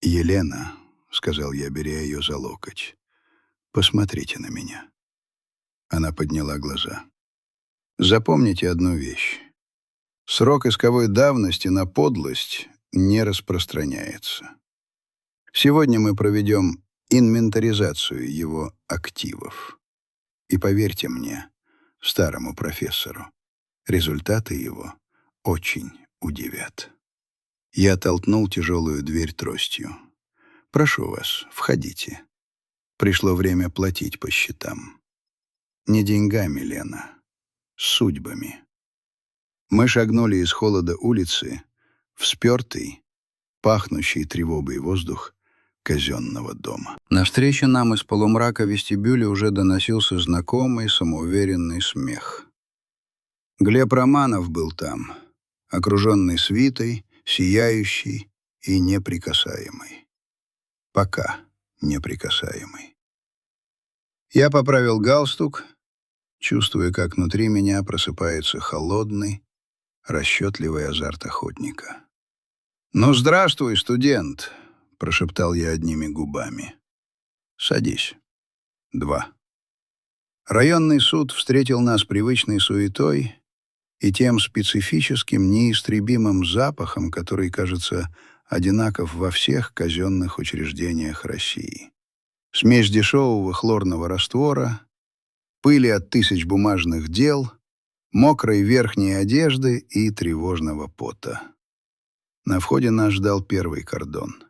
«Елена», — сказал я, беря ее за локоть, — «посмотрите на меня». Она подняла глаза. «Запомните одну вещь. Срок исковой давности на подлость не распространяется. Сегодня мы проведем инвентаризацию его активов. И поверьте мне, старому профессору, результаты его очень удивят». Я толкнул тяжелую дверь тростью. «Прошу вас, входите. Пришло время платить по счетам. Не деньгами, Лена, судьбами». Мы шагнули из холода улицы в спёртый, пахнущий тревогой воздух казенного дома. Навстречу нам из полумрака вестибюля уже доносился знакомый самоуверенный смех. Глеб Романов был там, окруженный свитой, сияющий и неприкасаемый. Пока неприкасаемый. Я поправил галстук, чувствуя, как внутри меня просыпается холодный, расчетливый азарт охотника. «Ну, здравствуй, студент!» — прошептал я одними губами. «Садись». 2. Районный суд встретил нас привычной суетой и тем специфическим, неистребимым запахом, который, кажется, одинаков во всех казенных учреждениях России. Смесь дешевого хлорного раствора, пыли от тысяч бумажных дел, мокрой верхней одежды и тревожного пота. На входе нас ждал первый кордон.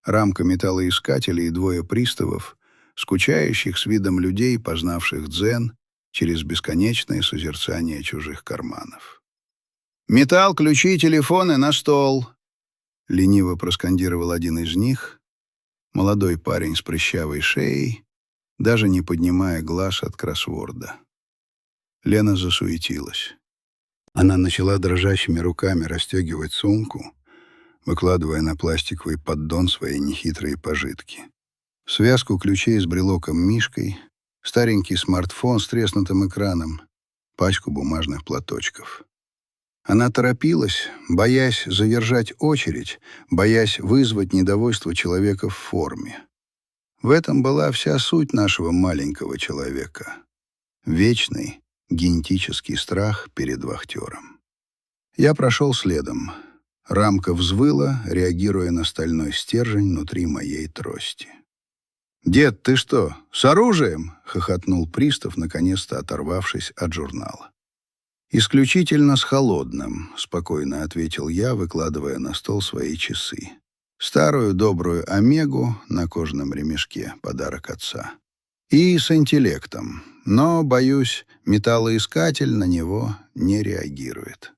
Рамка металлоискателей и 2 приставов, скучающих с видом людей, познавших дзен через бесконечное созерцание чужих карманов. «Металл, ключи, телефоны на стол!» — лениво проскандировал один из них, молодой парень с прыщавой шеей, даже не поднимая глаз от кроссворда. Лена засуетилась. Она начала дрожащими руками расстегивать сумку, выкладывая на пластиковый поддон свои нехитрые пожитки. Связку ключей с брелоком-мишкой, старенький смартфон с треснутым экраном, пачку бумажных платочков. Она торопилась, боясь задержать очередь, боясь вызвать недовольство человека в форме. В этом была вся суть нашего маленького человека. Вечный генетический страх перед вахтером. Я прошел следом. Рамка взвыла, реагируя на стальной стержень внутри моей трости. «Дед, ты что, с оружием?» — хохотнул пристав, наконец-то оторвавшись от журнала. «Исключительно с холодным», — спокойно ответил я, выкладывая на стол свои часы. Старую добрую Омегу на кожаном ремешке, подарок отца. И с интеллектом, но, боюсь, металлоискатель на него не реагирует.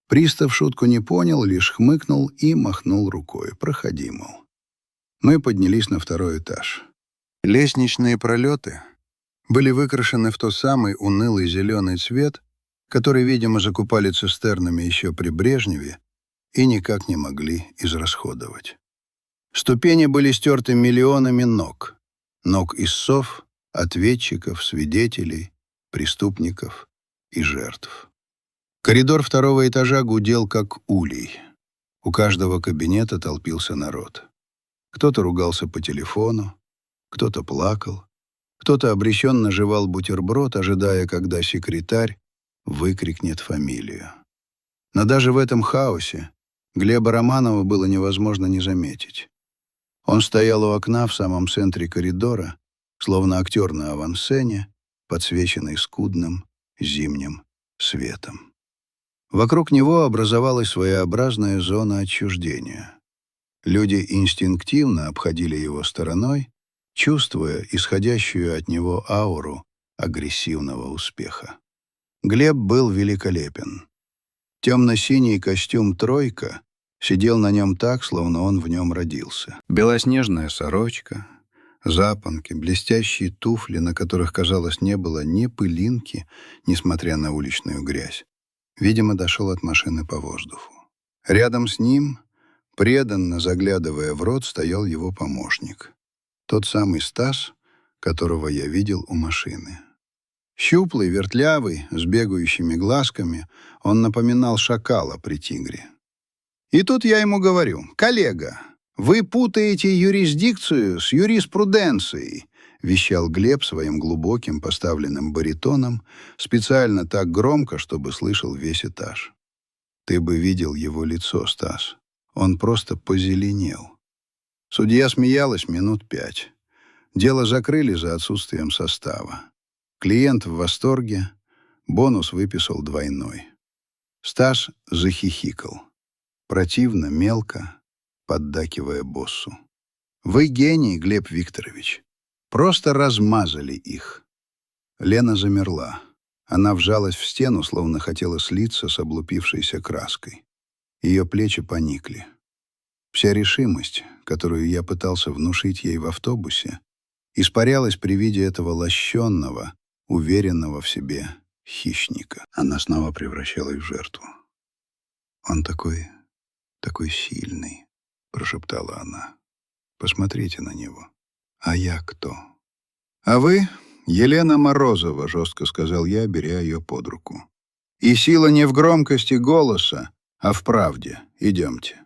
Пристав шутку не понял, лишь хмыкнул и махнул рукой. «Проходи, мол». Мы поднялись на 2 этаж. Лестничные пролеты были выкрашены в тот самый унылый зеленый цвет, который, видимо, закупали цистернами еще при Брежневе и никак не могли израсходовать. Ступени были стерты миллионами ног. Ног истцов, ответчиков, свидетелей, преступников и жертв. Коридор 2 этажа гудел, как улей. У каждого кабинета толпился народ. Кто-то ругался по телефону, кто-то плакал, кто-то обреченно жевал бутерброд, ожидая, когда секретарь выкрикнет фамилию. Но даже в этом хаосе Глеба Романова было невозможно не заметить. Он стоял у окна в самом центре коридора, словно актер на авансцене, подсвеченный скудным зимним светом. Вокруг него образовалась своеобразная зона отчуждения. Люди инстинктивно обходили его стороной, чувствуя исходящую от него ауру агрессивного успеха. Глеб был великолепен. Темно-синий костюм «тройка» сидел на нем так, словно он в нем родился. Белоснежная сорочка, запонки, блестящие туфли, на которых, казалось, не было ни пылинки, несмотря на уличную грязь. Видимо, дошел от машины по воздуху. Рядом с ним, преданно заглядывая в рот, стоял его помощник. Тот самый Стас, которого я видел у машины. Щуплый, вертлявый, с бегающими глазками, он напоминал шакала при тигре. И тут я ему говорю: «Коллега, вы путаете юрисдикцию с юриспруденцией», вещал Глеб своим глубоким поставленным баритоном, специально так громко, чтобы слышал весь этаж. Ты бы видел его лицо, Стас. Он просто позеленел. Судья смеялась минут 5. Дело закрыли за отсутствием состава. Клиент в восторге, бонус выписал двойной. Стас захихикал. Противно, мелко, поддакивая боссу. «Вы гений, Глеб Викторович. Просто размазали их». Лена замерла. Она вжалась в стену, словно хотела слиться с облупившейся краской. Ее плечи поникли. Вся решимость, которую я пытался внушить ей в автобусе, испарялась при виде этого лощенного, уверенного в себе хищника. Она снова превращалась в жертву. «Он такой сильный», — прошептала она. «Посмотрите на него. А я кто?» «А вы Елена Морозова», — жестко сказал я, беря ее под руку. «И сила не в громкости голоса, а в правде. Идемте».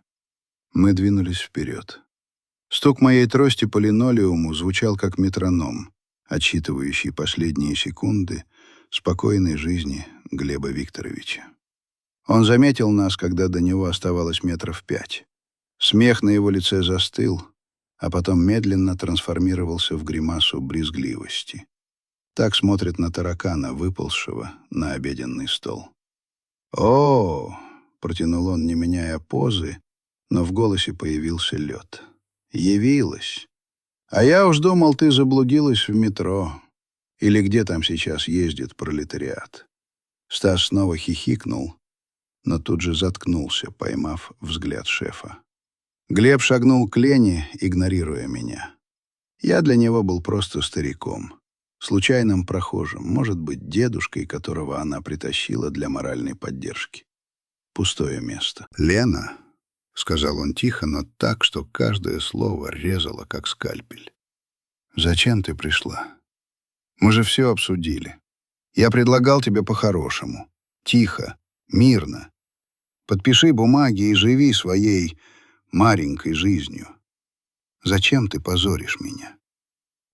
Мы двинулись вперед. Стук моей трости по линолеуму звучал как метроном, отсчитывающий последние секунды спокойной жизни Глеба Викторовича. Он заметил нас, когда до него оставалось 5 метров. Смех на его лице застыл, а потом медленно трансформировался в гримасу брезгливости. Так смотрят на таракана, выползшего на обеденный стол. «О!» — протянул он, не меняя позы, но в голосе появился лед. «Явилась. А я уж думал, ты заблудилась в метро. Или где там сейчас ездит пролетариат». Стас снова хихикнул, но тут же заткнулся, поймав взгляд шефа. Глеб шагнул к Лене, игнорируя меня. Я для него был просто стариком, случайным прохожим, может быть, дедушкой, которого она притащила для моральной поддержки. Пустое место. «Лена», — сказал он тихо, но так, что каждое слово резало, как скальпель. «Зачем ты пришла? Мы же все обсудили. Я предлагал тебе по-хорошему. Тихо, мирно. Подпиши бумаги и живи своей маленькой жизнью. Зачем ты позоришь меня?»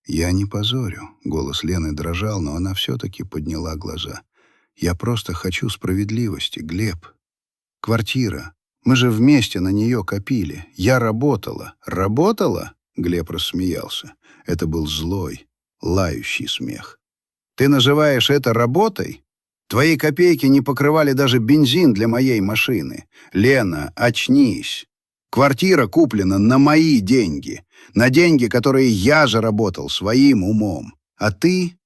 «Я не позорю», — голос Лены дрожал, но она все-таки подняла глаза. «Я просто хочу справедливости, Глеб. Квартира. Мы же вместе на нее копили. Я работала». «Работала?» — Глеб рассмеялся. Это был злой, лающий смех. «Ты называешь это работой? Твои копейки не покрывали даже бензин для моей машины. Лена, очнись. Квартира куплена на мои деньги, на деньги, которые я заработал своим умом. А ты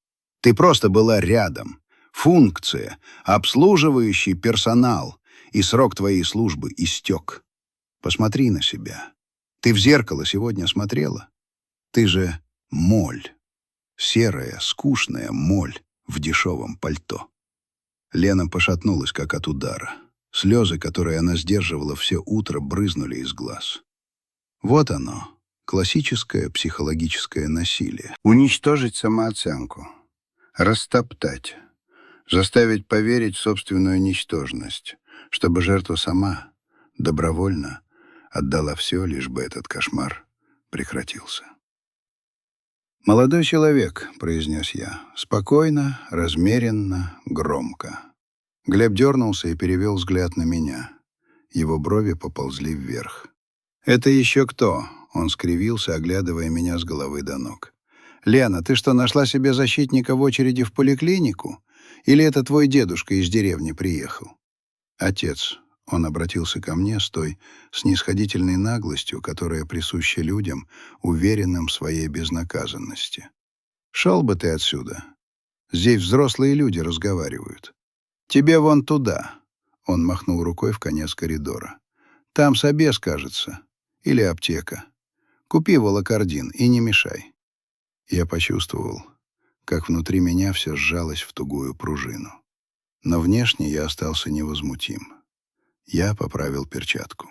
просто была рядом. Функция, обслуживающий персонал, и срок твоей службы истек. Посмотри на себя. Ты в зеркало сегодня смотрела? Ты же моль. Серая, скучная моль в дешевом пальто». Лена пошатнулась, как от удара. Слезы, которые она сдерживала все утро, брызнули из глаз. Вот оно, классическое психологическое насилие. Уничтожить самооценку, растоптать, заставить поверить в собственную ничтожность, чтобы жертва сама, добровольно, отдала все, лишь бы этот кошмар прекратился. «Молодой человек», — произнес я, спокойно, размеренно, громко. Глеб дернулся и перевел взгляд на меня. Его брови поползли вверх. «Это еще кто?» — он скривился, оглядывая меня с головы до ног. «Лена, ты что, нашла себе защитника в очереди в поликлинику? Или это твой дедушка из деревни приехал?» «Отец», — он обратился ко мне с той снисходительной наглостью, которая присуща людям, уверенным в своей безнаказанности. «Шел бы ты отсюда. Здесь взрослые люди разговаривают. Тебе вон туда», — он махнул рукой в конец коридора. «Там собес, кажется. Или аптека. Купи волокордин и не мешай». Я почувствовал, как внутри меня все сжалось в тугую пружину. Но внешне я остался невозмутим. Я поправил перчатку.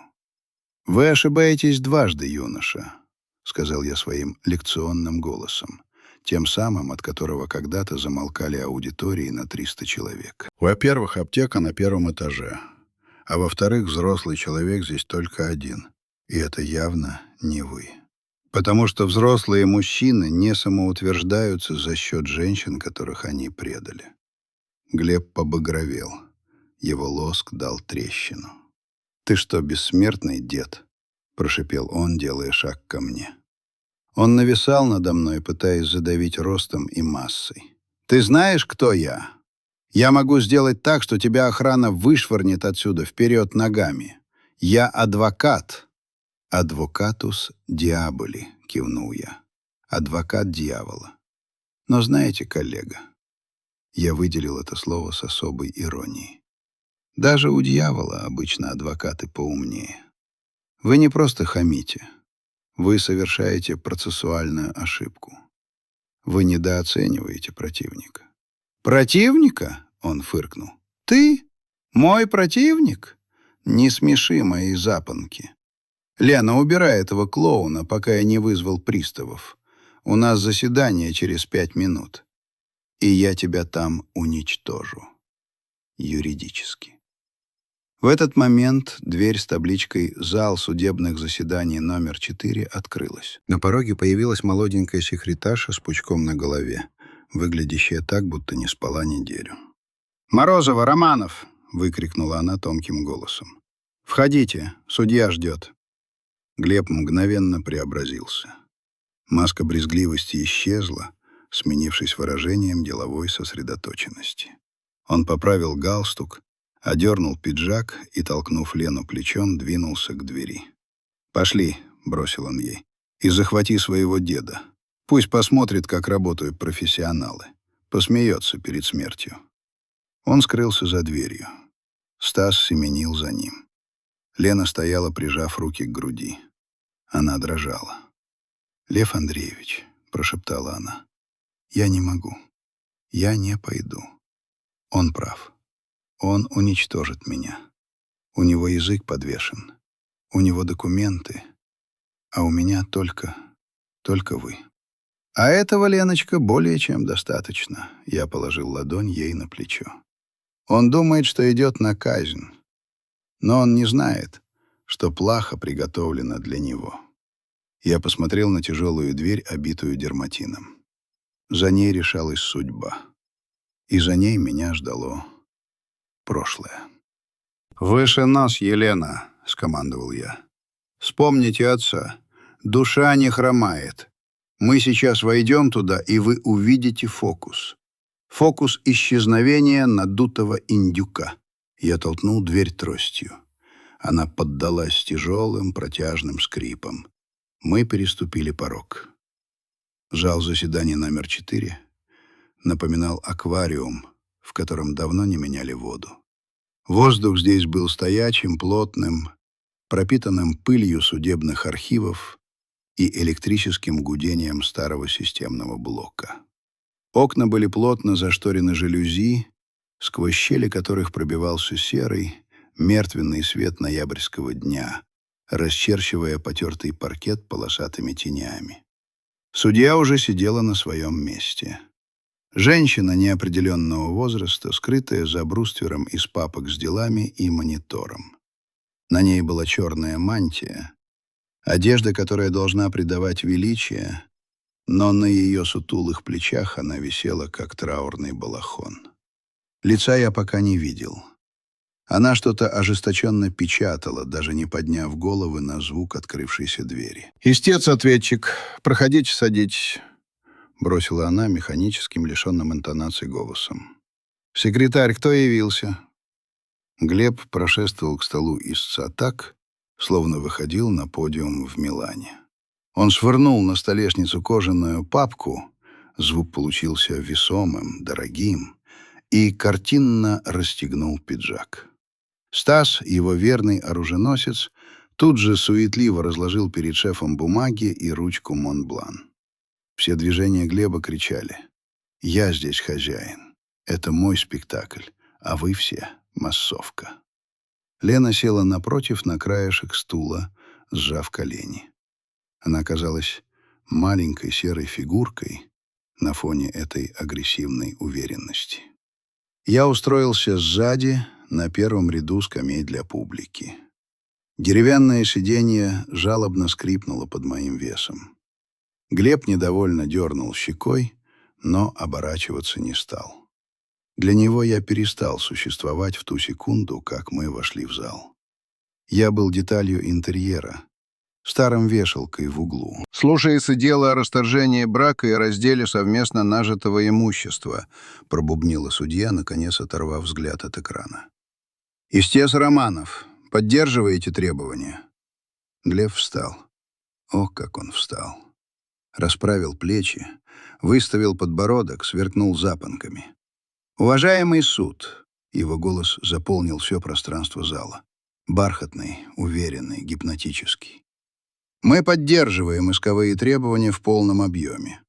«Вы ошибаетесь дважды, юноша», — сказал я своим лекционным голосом, тем самым, от которого когда-то замолкали аудитории на 300 человек. «Во-первых, аптека на 1-м этаже, а во-вторых, взрослый человек здесь только один, и это явно не вы. Потому что взрослые мужчины не самоутверждаются за счет женщин, которых они предали». Глеб побагровел. Его лоск дал трещину. «Ты что, бессмертный, дед?» — прошипел он, делая шаг ко мне. Он нависал надо мной, пытаясь задавить ростом и массой. «Ты знаешь, кто я? Я могу сделать так, что тебя охрана вышвырнет отсюда вперед ногами. Я адвокат». «Адвокатус диаболи», — кивнул я. «Адвокат дьявола». Но знаете, коллега, я выделил это слово с особой иронией. Даже у дьявола обычно адвокаты поумнее. Вы не просто хамите. Вы совершаете процессуальную ошибку. Вы недооцениваете противника. «Противника?» — он фыркнул. «Ты? Мой противник? Не смеши мои запонки. Лена, убирай этого клоуна, пока я не вызвал приставов. У нас заседание через 5 минут. И я тебя там уничтожу. Юридически». В этот момент дверь с табличкой «Зал судебных заседаний номер 4» открылась. На пороге появилась молоденькая секретарша с пучком на голове, выглядящая так, будто не спала неделю. «Морозова, Романов!» — выкрикнула она тонким голосом. «Входите, судья ждет». Глеб мгновенно преобразился. Маска брезгливости исчезла, сменившись выражением деловой сосредоточенности. Он поправил галстук, одернул пиджак и, толкнув Лену плечом, двинулся к двери. «Пошли», — бросил он ей, — «и захвати своего деда. Пусть посмотрит, как работают профессионалы. Посмеется перед смертью». Он скрылся за дверью. Стас семенил за ним. Лена стояла, прижав руки к груди. Она дрожала. «Лев Андреевич», — прошептала она, — «я не могу. Я не пойду. Он прав. Он уничтожит меня. У него язык подвешен. У него документы. А у меня только вы». «А этого, Леночка, более чем достаточно», — я положил ладонь ей на плечо. «Он думает, что идет на казнь. Но он не знает, что плаха приготовлена для него». Я посмотрел на тяжелую дверь, обитую дерматином. За ней решалась судьба. И за ней меня ждало прошлое. «Выше нос, Елена», — скомандовал я. «Вспомните отца. Душа не хромает. Мы сейчас войдем туда, и вы увидите фокус. Фокус исчезновения надутого индюка». Я толкнул дверь тростью. Она поддалась с тяжелым протяжным скрипом. Мы переступили порог. Зал заседаний номер 4 напоминал аквариум, в котором давно не меняли воду. Воздух здесь был стоячим, плотным, пропитанным пылью судебных архивов и электрическим гудением старого системного блока. Окна были плотно зашторены жалюзи, сквозь щели которых пробивался серый, мертвенный свет ноябрьского дня, расчерчивая потертый паркет полосатыми тенями. Судья уже сидела на своем месте. Женщина неопределенного возраста, скрытая за бруствером из папок с делами и монитором. На ней была черная мантия, одежда, которая должна придавать величие, но на ее сутулых плечах она висела, как траурный балахон. Лица я пока не видел. Она что-то ожесточенно печатала, даже не подняв головы на звук открывшейся двери. «Истец-ответчик, проходите, садитесь», — бросила она механическим, лишенным интонации голосом. «Секретарь, кто явился?» Глеб прошествовал к столу истца так, словно выходил на подиум в Милане. Он швырнул на столешницу кожаную папку, звук получился весомым, дорогим, и картинно расстегнул пиджак. Стас, его верный оруженосец, тут же суетливо разложил перед шефом бумаги и ручку Монблан. Все движения Глеба кричали: «Я здесь хозяин. Это мой спектакль, а вы все — массовка». Лена села напротив на краешек стула, сжав колени. Она казалась маленькой серой фигуркой на фоне этой агрессивной уверенности. Я устроился сзади, на первом ряду скамей для публики. Деревянное сиденье жалобно скрипнуло под моим весом. Глеб недовольно дернул щекой, но оборачиваться не стал. Для него я перестал существовать в ту секунду, как мы вошли в зал. Я был деталью интерьера, старым вешалкой в углу. «Слушается дело о расторжении брака и разделе совместно нажитого имущества», пробубнила судья, наконец оторвав взгляд от экрана. «Истец Романов, поддерживаете требования?» Глеб встал. Ох, как он встал. Расправил плечи, выставил подбородок, сверкнул запонками. «Уважаемый суд», — его голос заполнил все пространство зала, Бархатный, уверенный, гипнотический. Мы поддерживаем исковые требования в полном объеме.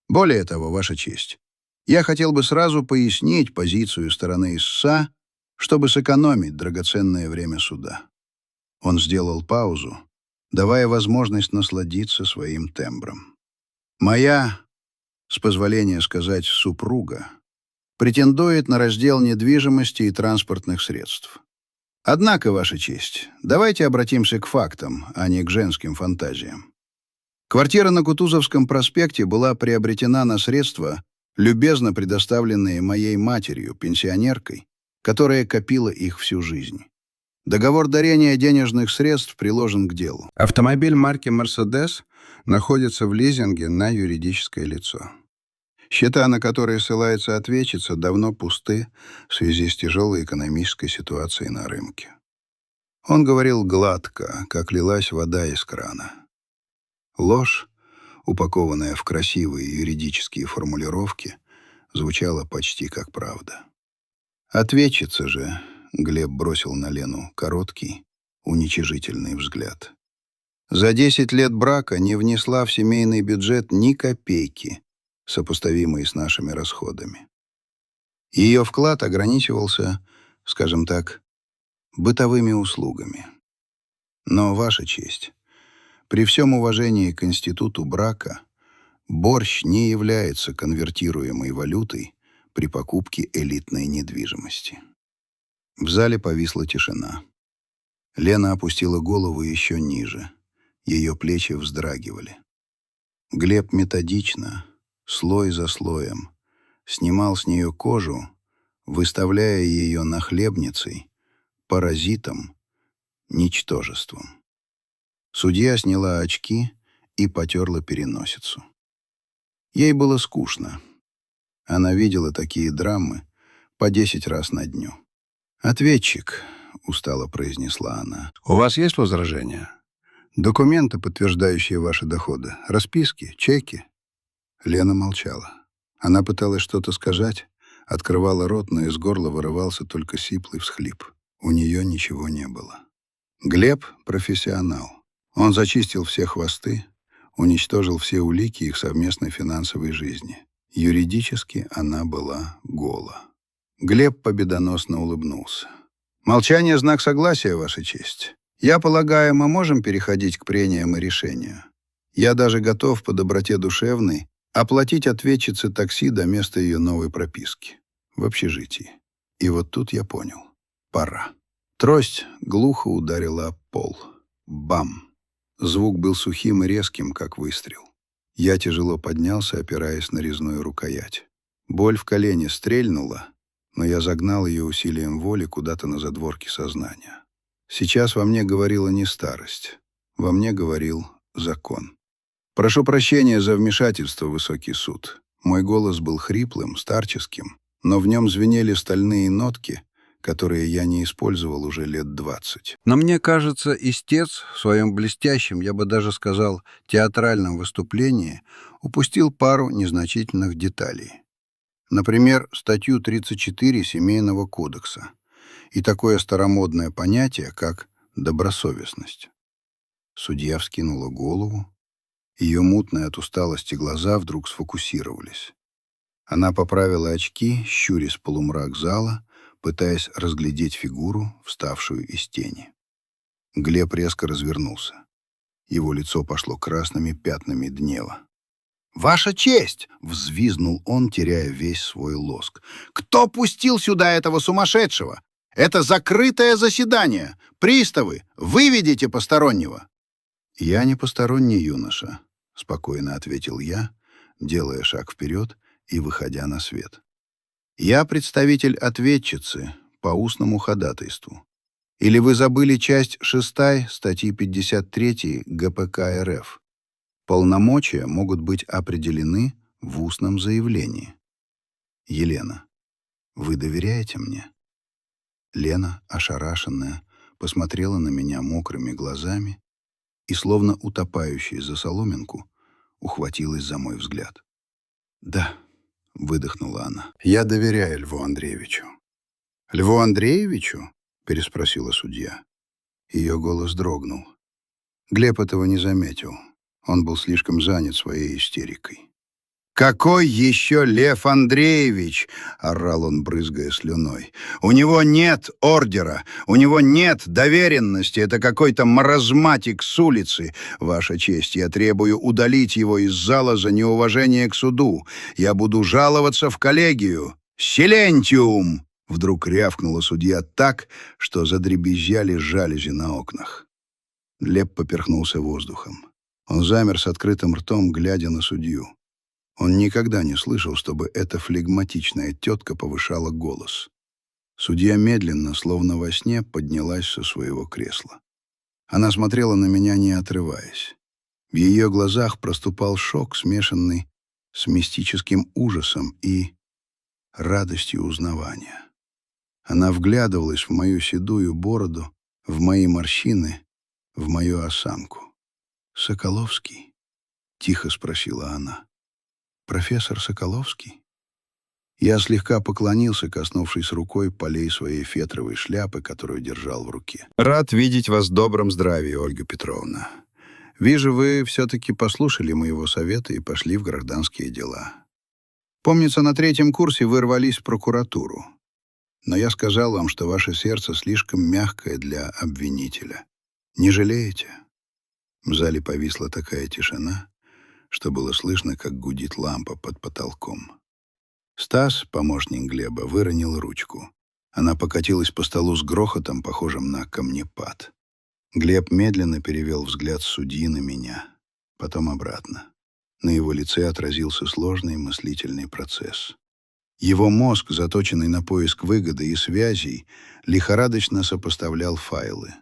Более того, Ваша честь, я хотел бы сразу пояснить позицию стороны ИССА, чтобы сэкономить драгоценное время суда. Он сделал паузу, давая возможность насладиться своим тембром. Моя, с позволения сказать, супруга, претендует на раздел недвижимости и транспортных средств. Однако, Ваша честь, давайте обратимся к фактам, а не к женским фантазиям. Квартира на Кутузовском проспекте была приобретена на средства, любезно предоставленные моей матерью, пенсионеркой, которая копила их всю жизнь. Договор дарения денежных средств приложен к делу. Автомобиль марки «Мерседес» находится в лизинге на юридическое лицо. Счета, на которые ссылается ответчица, давно пусты в связи с тяжелой экономической ситуацией на рынке. Он говорил гладко, как лилась вода из крана. Ложь, упакованная в красивые юридические формулировки, звучала почти как правда. Ответчица же, Глеб бросил на Лену короткий, уничижительный взгляд, за 10 лет брака не внесла в семейный бюджет ни копейки, сопоставимые с нашими расходами. Ее вклад ограничивался, скажем так, бытовыми услугами. Но, Ваша честь, при всем уважении к институту брака, борщ не является конвертируемой валютой при покупке элитной недвижимости. В зале повисла тишина. Лена опустила голову еще ниже. Ее плечи вздрагивали. Глеб методично, слой за слоем, снимал с нее кожу, выставляя ее нахлебницей, паразитом, ничтожеством. Судья сняла очки и потерла переносицу. Ей было скучно. Она видела такие драмы по 10 раз на дню. «Ответчик», — устало произнесла она, — «у вас есть возражения? Документы, подтверждающие ваши доходы? Расписки? Чеки?» Лена молчала. Она пыталась что-то сказать, открывала рот, но из горла вырывался только сиплый всхлип. У нее ничего не было. Глеб — профессионал. Он зачистил все хвосты, уничтожил все улики их совместной финансовой жизни. Юридически она была гола. Глеб победоносно улыбнулся. «Молчание — знак согласия, Ваша честь. Я полагаю, мы можем переходить к прениям и решению. Я даже готов по доброте душевной оплатить ответчице такси до места ее новой прописки. В общежитии. И вот тут я понял. Пора». Трость глухо ударила об пол. Бам! Звук был сухим и резким, как выстрел. Я тяжело поднялся, опираясь на резную рукоять. Боль в колене стрельнула, но я загнал ее усилием воли куда-то на задворки сознания. Сейчас во мне говорила не старость. Во мне говорил закон. «Прошу прощения за вмешательство, высокий суд». Мой голос был хриплым, старческим, но в нем звенели стальные нотки, которые я не использовал уже лет 20. Но мне кажется, истец в своем блестящем, я бы даже сказал, театральном выступлении упустил пару незначительных деталей. Например, статью 34 Семейного кодекса и такое старомодное понятие, как добросовестность. Судья вскинула голову. Ее мутные от усталости глаза вдруг сфокусировались. Она поправила очки, щурясь в полумрак зала, пытаясь разглядеть фигуру, вставшую из тени. Глеб резко развернулся. Его лицо пошло красными пятнами гнева. «Ваша честь!» — взвизгнул он, теряя весь свой лоск. «Кто пустил сюда этого сумасшедшего? Это закрытое заседание! Приставы, выведите постороннего!» «Я не посторонний юноша», — спокойно ответил я, делая шаг вперед и выходя на свет. «Я представитель ответчицы по устному ходатайству. Или вы забыли часть 6 статьи 53 ГПК РФ? Полномочия могут быть определены в устном заявлении. Елена, вы доверяете мне?» Лена, ошарашенная, посмотрела на меня мокрыми глазами и, словно утопающая за соломинку, ухватилась за мой взгляд. «Да», — выдохнула она, — «я доверяю Льву Андреевичу». «Льву Андреевичу?» — переспросила судья. Ее голос дрогнул. Глеб этого не заметил. Он был слишком занят своей истерикой. «Какой еще Лев Андреевич?» — орал он, брызгая слюной. «У него нет ордера, у него нет доверенности, это какой-то маразматик с улицы. Ваша честь, я требую удалить его из зала за неуважение к суду. Я буду жаловаться в коллегию. Силентиум!» — вдруг рявкнула судья так, что задребезжали жалюзи на окнах. Глеб поперхнулся воздухом. Он замер с открытым ртом, глядя на судью. Он никогда не слышал, чтобы эта флегматичная тетка повышала голос. Судья медленно, словно во сне, поднялась со своего кресла. Она смотрела на меня, не отрываясь. В ее глазах проступал шок, смешанный с мистическим ужасом и радостью узнавания. Она вглядывалась в мою седую бороду, в мои морщины, в мою осанку. «Соколовский?» — тихо спросила она. «Профессор Соколовский?» Я слегка поклонился, коснувшись рукой полей своей фетровой шляпы, которую держал в руке. «Рад видеть вас в добром здравии, Ольга Петровна. Вижу, вы все-таки послушали моего совета и пошли в гражданские дела. Помнится, на 3-м курсе вы рвались в прокуратуру. Но я сказал вам, что ваше сердце слишком мягкое для обвинителя. Не жалеете?» В зале повисла такая тишина, что было слышно, как гудит лампа под потолком. Стас, помощник Глеба, выронил ручку. Она покатилась по столу с грохотом, похожим на камнепад. Глеб медленно перевел взгляд судьи на меня, потом обратно. На его лице отразился сложный мыслительный процесс. Его мозг, заточенный на поиск выгоды и связей, лихорадочно сопоставлял файлы.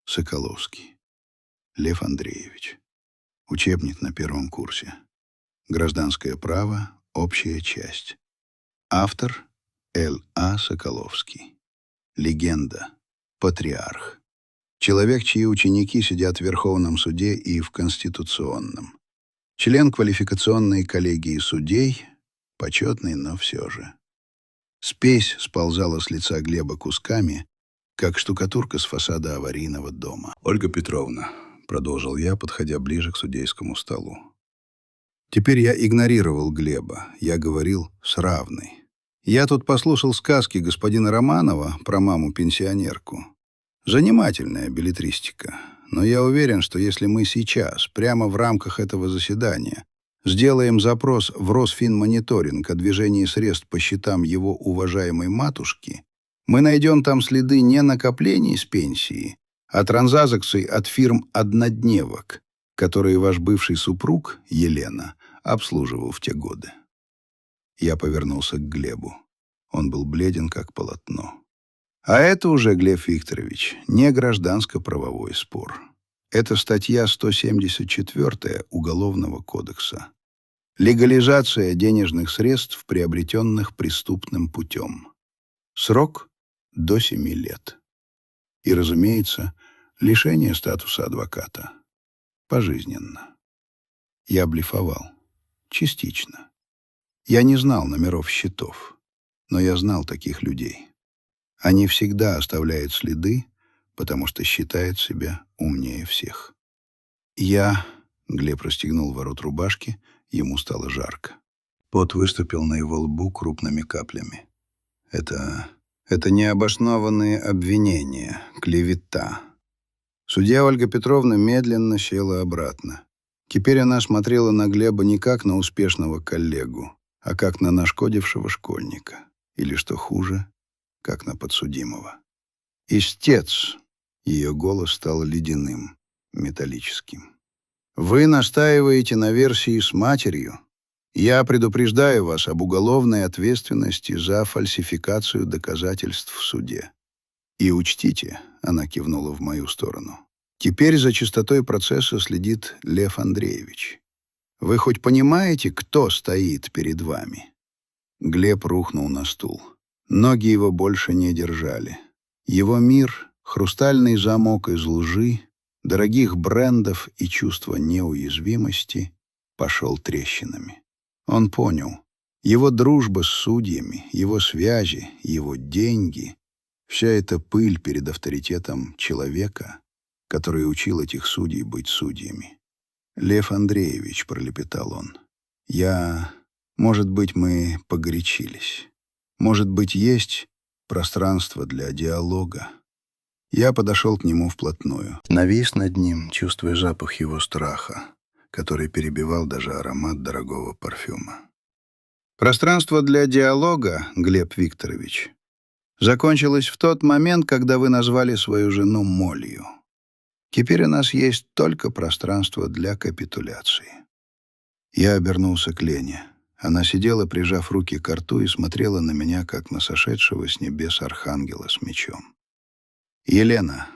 Соколовский. Лев Андреевич. Учебник на 1-м курсе. Гражданское право. Общая часть. Автор Л.А. Соколовский. Легенда. Патриарх. Человек, чьи ученики сидят в Верховном суде и в Конституционном. Член квалификационной коллегии судей. Почетный, но все же. Спесь сползала с лица Глеба кусками, как штукатурка с фасада аварийного дома. «Ольга Петровна», — продолжил я, подходя ближе к судейскому столу. Теперь я игнорировал Глеба, я говорил с равной. Я тут послушал сказки господина Романова про маму-пенсионерку. Занимательная беллетристика, но я уверен, что если мы сейчас, прямо в рамках этого заседания, сделаем запрос в Росфинмониторинг о движении средств по счетам его уважаемой матушки, мы найдем там следы не накоплений с пенсии, а транзакций от фирм-однодневок, которые ваш бывший супруг, Елена, обслуживал в те годы. Я повернулся к Глебу. Он был бледен, как полотно. А это уже, Глеб Викторович, не гражданско-правовой спор. Это статья 174 Уголовного кодекса. Легализация денежных средств, приобретенных преступным путем. Срок до 7 лет. И, разумеется, лишение статуса адвоката. Пожизненно. Я блефовал. Частично. Я не знал номеров счетов, но я знал таких людей. Они всегда оставляют следы, потому что считают себя умнее всех. Глеб расстегнул ворот рубашки, ему стало жарко. Пот выступил на его лбу крупными каплями. Это необоснованные обвинения, клевета. Судья Ольга Петровна медленно села обратно. Теперь она смотрела на Глеба не как на успешного коллегу, а как на нашкодившего школьника. Или, что хуже, как на подсудимого. «Истец!» — ее голос стал ледяным, металлическим. «Вы настаиваете на версии с матерью. Я предупреждаю вас об уголовной ответственности за фальсификацию доказательств в суде. И учтите, — она кивнула в мою сторону, — теперь за чистотой процесса следит Лев Андреевич. Вы хоть понимаете, кто стоит перед вами?» Глеб рухнул на стул. Ноги его больше не держали. Его мир, хрустальный замок из лжи, дорогих брендов и чувства неуязвимости пошел трещинами. Он понял, его дружба с судьями, его связи, его деньги — Вся эта пыль перед авторитетом человека, который учил этих судей быть судьями. «Лев Андреевич», — пролепетал он, — может быть, мы погорячились. Может быть, есть пространство для диалога». Я подошел к нему вплотную. Навис над ним, чувствуя запах его страха, который перебивал даже аромат дорогого парфюма. «Пространство для диалога, Глеб Викторович, закончилось в тот момент, когда вы назвали свою жену Молью. Теперь у нас есть только пространство для капитуляции». Я обернулся к Лене. Она сидела, прижав руки к рту, и смотрела на меня, как на сошедшего с небес архангела с мечом. «Елена,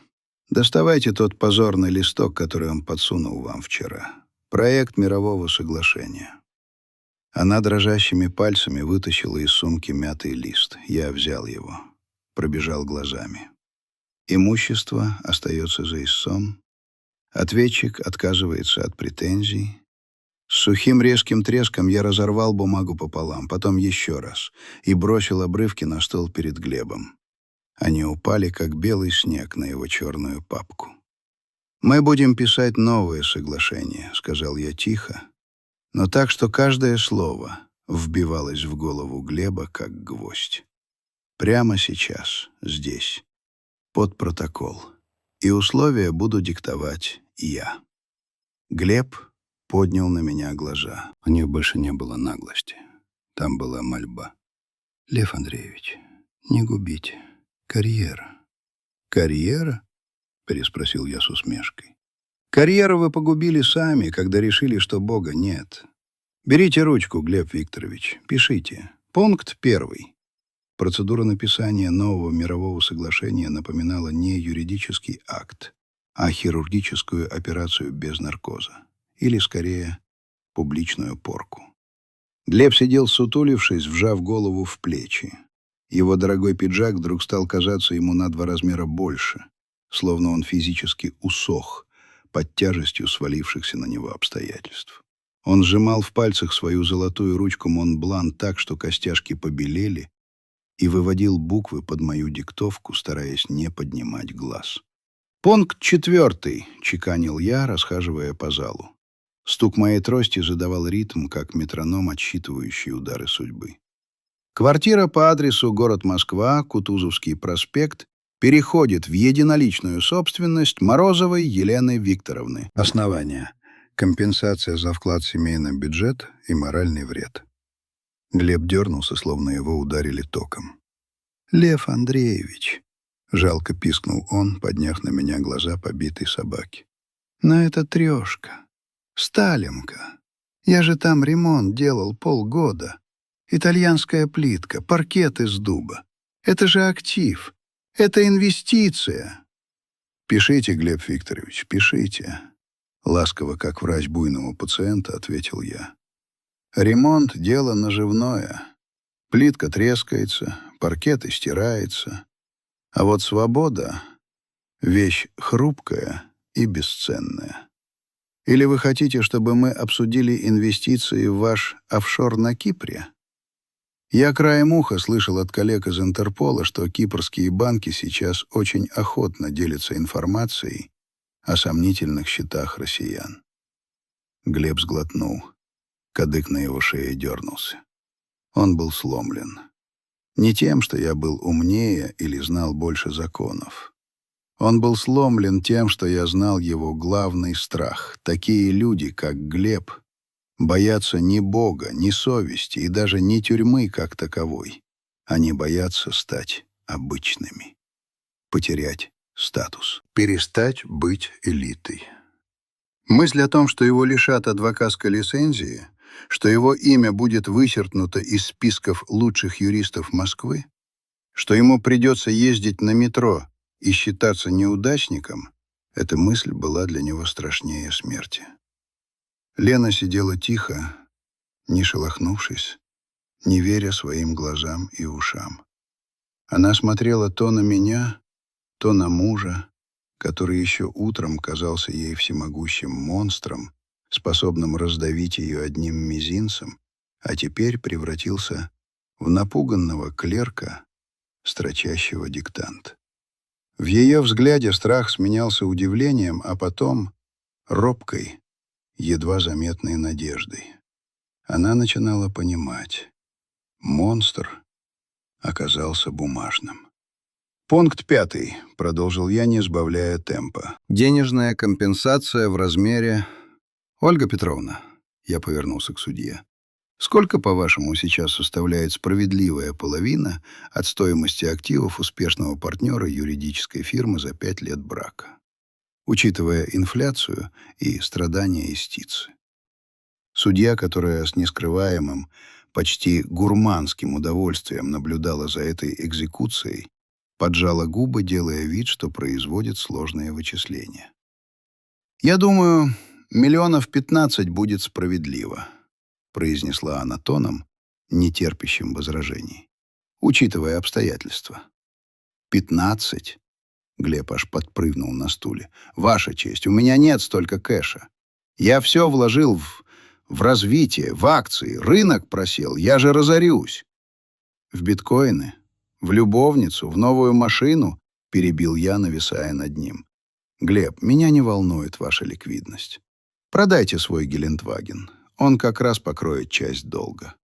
доставайте тот позорный листок, который он подсунул вам вчера. Проект мирового соглашения». Она дрожащими пальцами вытащила из сумки мятый лист. Я взял его, пробежал глазами. Имущество остается за истцом. Ответчик отказывается от претензий. С сухим резким треском я разорвал бумагу пополам, потом еще раз, и бросил обрывки на стол перед Глебом. Они упали, как белый снег, на его черную папку. «Мы будем писать новое соглашение», — сказал я тихо, но так, что каждое слово вбивалось в голову Глеба, как гвоздь. «Прямо сейчас, здесь, под протокол, и условия буду диктовать я». Глеб поднял на меня глаза. У них больше не было наглости. Там была мольба. «Лев Андреевич, не губите. Карьера». «Карьера?» — переспросил я с усмешкой. «Карьеру вы погубили сами, когда решили, что Бога нет. Берите ручку, Глеб Викторович, пишите. Пункт 1. Процедура написания нового мирового соглашения напоминала не юридический акт, а хирургическую операцию без наркоза. Или, скорее, публичную порку». Глеб сидел, сутулившись, вжав голову в плечи. Его дорогой пиджак вдруг стал казаться ему на 2 размера больше, словно он физически усох под тяжестью свалившихся на него обстоятельств. Он сжимал в пальцах свою золотую ручку Монблан так, что костяшки побелели, и выводил буквы под мою диктовку, стараясь не поднимать глаз. «Пункт 4», — чеканил я, расхаживая по залу. Стук моей трости задавал ритм, как метроном, отсчитывающий удары судьбы. Квартира по адресу город Москва, Кутузовский проспект, переходит в единоличную собственность Морозовой Елены Викторовны. Основание. Компенсация за вклад в семейный бюджет и моральный вред. Глеб дернулся, словно его ударили током. «Лев Андреевич», — жалко пискнул он, подняв на меня глаза побитой собаки. «Но это трешка. Сталинка. Я же там ремонт делал полгода. Итальянская плитка, паркет из дуба. Это же актив. Это инвестиция». «Пишите, Глеб Викторович, пишите», — ласково, как врач буйного пациента, ответил я. «Ремонт — дело наживное. Плитка трескается, паркет истирается. А вот свобода — вещь хрупкая и бесценная. Или вы хотите, чтобы мы обсудили инвестиции в ваш офшор на Кипре? Я краем уха слышал от коллег из Интерпола, что кипрские банки сейчас очень охотно делятся информацией о сомнительных счетах россиян». Глеб сглотнул. Кадык на его шее дернулся. Он был сломлен. Не тем, что я был умнее или знал больше законов. Он был сломлен тем, что я знал его главный страх. Такие люди, как Глеб, боятся ни Бога, ни совести и даже ни тюрьмы как таковой. Они боятся стать обычными. Потерять статус. Перестать быть элитой. Мысль о том, что его лишат адвокатской лицензии, что его имя будет вычеркнуто из списков лучших юристов Москвы, что ему придется ездить на метро и считаться неудачником, эта мысль была для него страшнее смерти. Лена сидела тихо, не шелохнувшись, не веря своим глазам и ушам. Она смотрела то на меня, то на мужа, который еще утром казался ей всемогущим монстром, способным раздавить ее одним мизинцем, а теперь превратился в напуганного клерка строчащего диктант. В ее взгляде страх сменялся удивлением, а потом робкой, едва заметной надеждой. Она начинала понимать. Монстр оказался бумажным. «Пункт 5», — продолжил я, не сбавляя темпа. «Денежная компенсация в размере...» «Ольга Петровна», — я повернулся к судье, «сколько, по-вашему, сейчас составляет справедливая половина от стоимости активов успешного партнера юридической фирмы за 5 лет брака, учитывая инфляцию и страдания истицы?» Судья, которая с нескрываемым, почти гурманским удовольствием наблюдала за этой экзекуцией, поджала губы, делая вид, что производит сложные вычисления. «Я думаю, 15 000 будет справедливо», — произнесла она тоном, не терпящим возражений, учитывая обстоятельства. 15? Глеб аж подпрыгнул на стуле. «Ваша честь, у меня нет столько кэша. Я все вложил в развитие, в акции, рынок просел, я же разорюсь». «В биткоины? В любовницу? В новую машину?» — перебил я, нависая над ним. «Глеб, меня не волнует ваша ликвидность. Продайте свой Гелендваген. Он как раз покроет часть долга.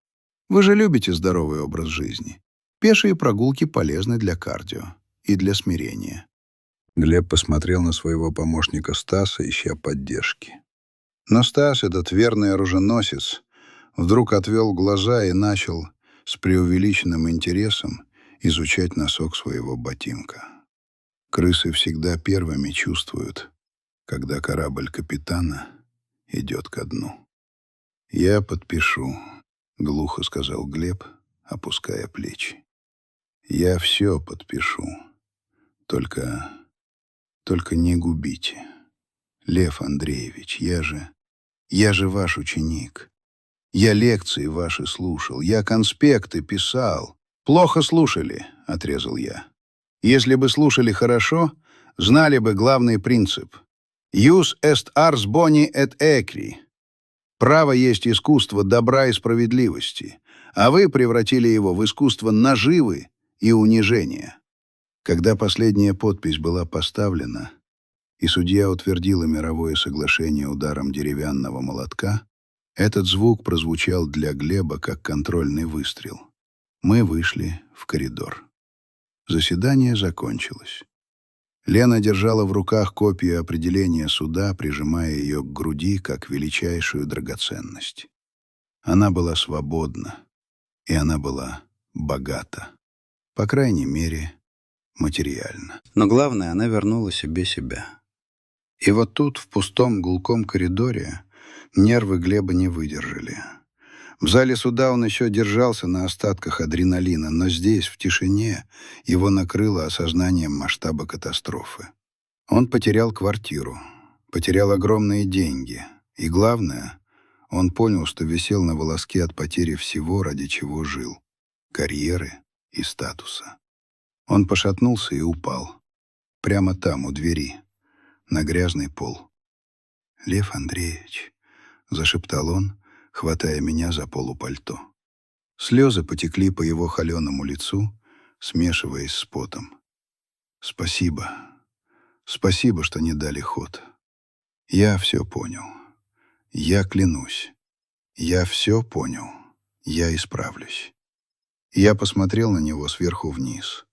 Вы же любите здоровый образ жизни. Пешие прогулки полезны для кардио и для смирения». Глеб посмотрел на своего помощника Стаса, ища поддержки. Но Стас, этот верный оруженосец, вдруг отвел глаза и начал с преувеличенным интересом изучать носок своего ботинка. Крысы всегда первыми чувствуют, когда корабль капитана идет ко дну. «Я подпишу», — глухо сказал Глеб, опуская плечи. «Я все подпишу. Только не губите. Лев Андреевич, я же ваш ученик. Я лекции ваши слушал, я конспекты писал». «Плохо слушали», — отрезал я. «Если бы слушали хорошо, знали бы главный принцип. Jus est ars boni et equi. Право есть искусство добра и справедливости, а вы превратили его в искусство наживы и унижения». Когда последняя подпись была поставлена, и судья утвердила мировое соглашение ударом деревянного молотка, этот звук прозвучал для Глеба как контрольный выстрел. Мы вышли в коридор. Заседание закончилось. Лена держала в руках копию определения суда, прижимая ее к груди как величайшую драгоценность. Она была свободна, и она была богата. По крайней мере, материально. Но главное, она вернула себе себя. И вот тут, в пустом гулком коридоре, нервы Глеба не выдержали. В зале суда он еще держался на остатках адреналина, но здесь, в тишине, его накрыло осознанием масштаба катастрофы. Он потерял квартиру, потерял огромные деньги. И главное, он понял, что висел на волоске от потери всего, ради чего жил — карьеры и статуса. Он пошатнулся и упал. Прямо там, у двери, на грязный пол. «Лев Андреевич», — зашептал он, хватая меня за полу пальто. Слезы потекли по его холеному лицу, смешиваясь с потом. «Спасибо. Спасибо, что не дали ход. Я все понял. Я клянусь. Я все понял. Я исправлюсь». Я посмотрел на него сверху вниз.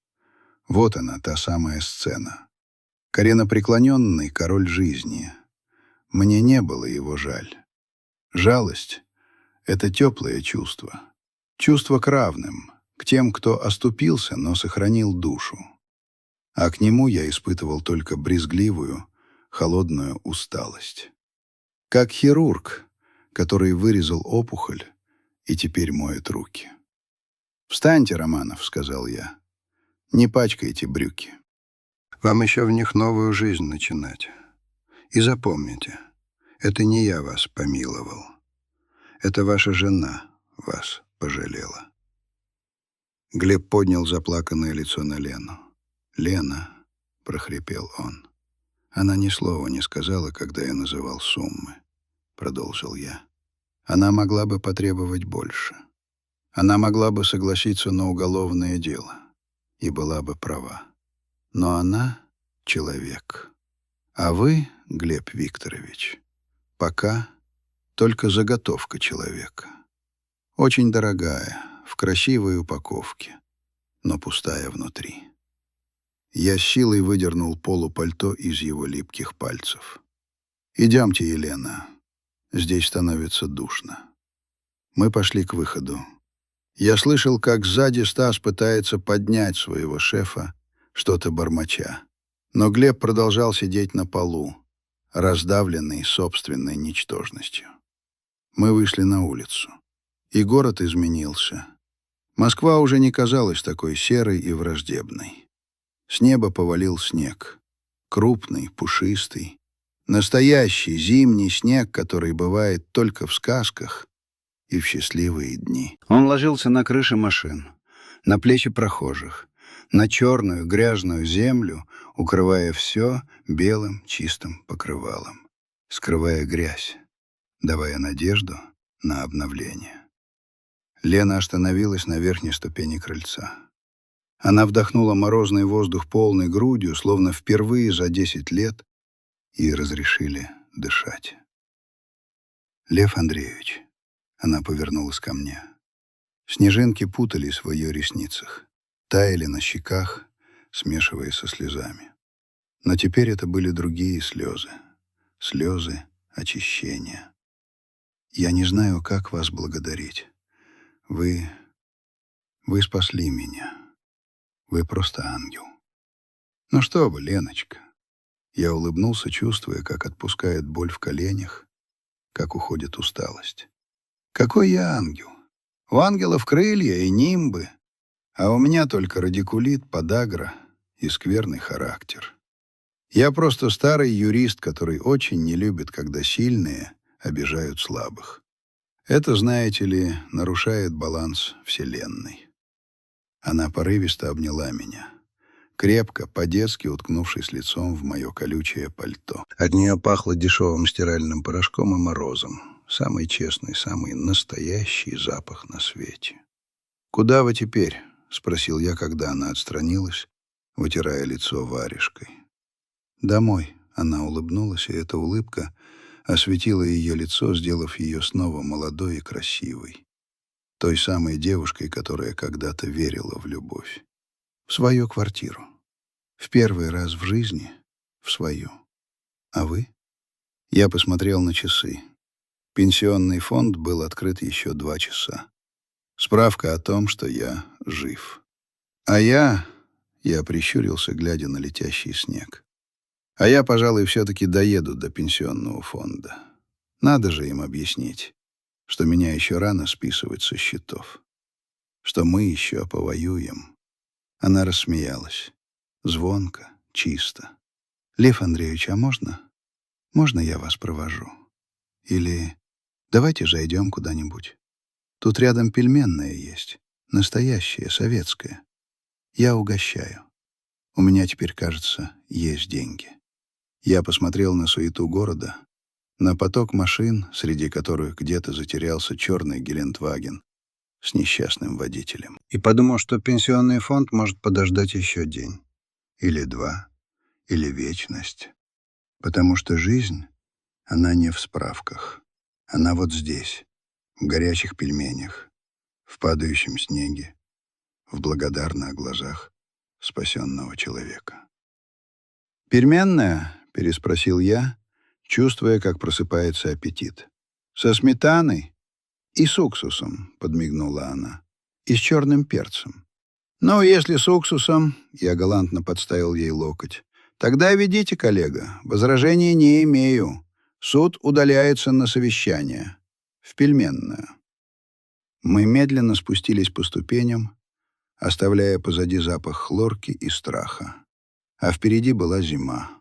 Вот она, та самая сцена. Коленопреклоненный король жизни. Мне не было его жаль. Жалость — это теплое чувство. Чувство к равным, к тем, кто оступился, но сохранил душу. А к нему я испытывал только брезгливую, холодную усталость. Как хирург, который вырезал опухоль и теперь моет руки. «Встаньте, Романов», — сказал я. «Не пачкайте брюки. Вам еще в них новую жизнь начинать. И запомните, это не я вас помиловал. Это ваша жена вас пожалела». Глеб поднял заплаканное лицо на Лену. «Лена», — прохрипел он. «Она ни слова не сказала, когда я называл суммы», — продолжил я. «Она могла бы потребовать больше. Она могла бы согласиться на уголовное дело. и была бы права. Но она — человек. А вы, Глеб Викторович, пока только заготовка человека. Очень дорогая, в красивой упаковке, но пустая внутри. Я с силой выдернул полупальто из его липких пальцев. «Идемте, Елена. Здесь становится душно». Мы пошли к выходу. Я слышал, как сзади Стас пытается поднять своего шефа, что-то бормоча. Но Глеб продолжал сидеть на полу, раздавленный собственной ничтожностью. Мы вышли на улицу. И город изменился. Москва уже не казалась такой серой и враждебной. С неба повалил снег. Крупный, пушистый. Настоящий зимний снег, который бывает только в сказках и в счастливые дни. Он ложился на крыши машин, на плечи прохожих, на черную грязную землю, укрывая все белым чистым покрывалом, скрывая грязь, давая надежду на обновление. Лена остановилась на верхней ступени крыльца. Она вдохнула морозный воздух полной грудью, словно впервые за 10 лет, и разрешили дышать. «Лев Андреевич», — она повернулась ко мне. Снежинки путались в ее ресницах, таяли на щеках, смешиваясь со слезами. Но теперь это были другие слезы. Слезы очищения. «Я не знаю, как вас благодарить. Вы спасли меня. Вы просто ангел». «Ну что вы, Леночка». Я улыбнулся, чувствуя, как отпускает боль в коленях, как уходит усталость. «Какой я ангел? У ангелов крылья и нимбы, а у меня только радикулит, подагра и скверный характер. Я просто старый юрист, который очень не любит, когда сильные обижают слабых. Это, знаете ли, нарушает баланс Вселенной». Она порывисто обняла меня, крепко, по-детски уткнувшись лицом в мое колючее пальто. От нее пахло дешевым стиральным порошком и морозом. Самый честный, самый настоящий запах на свете. «Куда вы теперь?» — спросил я, когда она отстранилась, вытирая лицо варежкой. «Домой», — она улыбнулась, и эта улыбка осветила ее лицо, сделав ее снова молодой и красивой. Той самой девушкой, которая когда-то верила в любовь. В свою квартиру. В первый раз в жизни в свою. А вы? Я посмотрел на часы. Пенсионный фонд был открыт еще 2 часа. Справка о том, что я жив. А я прищурился, глядя на летящий снег. А я, пожалуй, все-таки доеду до пенсионного фонда. Надо же им объяснить, что меня еще рано списывать со счетов. Что мы еще повоюем. Она рассмеялась. Звонко, чисто. «Лев Андреевич, а можно? Можно я вас провожу? Или давайте зайдем куда-нибудь. Тут рядом пельменная есть. Настоящая, советская. Я угощаю. У меня теперь, кажется, есть деньги». Я посмотрел на суету города, на поток машин, среди которых где-то затерялся черный Гелендваген с несчастным водителем. И подумал, что пенсионный фонд может подождать еще день. Или 2. Или вечность. Потому что жизнь, она не в справках. Она вот здесь, в горячих пельменях, в падающем снеге, в благодарных глазах спасенного человека. «Пельменная?» — переспросил я, чувствуя, как просыпается аппетит. «Со сметаной и с уксусом», — подмигнула она, — «и с черным перцем». «Ну, если с уксусом», — я галантно подставил ей локоть, — «тогда ведите, коллега, возражений не имею. Суд удаляется на совещание. В пельменную». Мы медленно спустились по ступеням, оставляя позади запах хлорки и страха. А впереди была зима.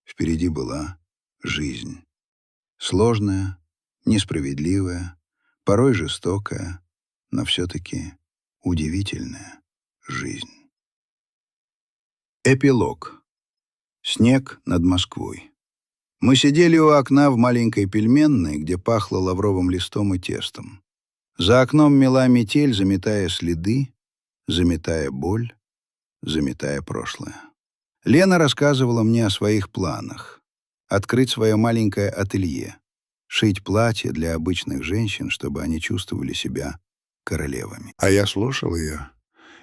Впереди была жизнь. Сложная, несправедливая, порой жестокая, но все-таки удивительная жизнь. Эпилог. Снег над Москвой. Мы сидели у окна в маленькой пельменной, где пахло лавровым листом и тестом. За окном мела метель, заметая следы, заметая боль, заметая прошлое. Лена рассказывала мне о своих планах. Открыть свое маленькое ателье, шить платья для обычных женщин, чтобы они чувствовали себя королевами. А я слушал ее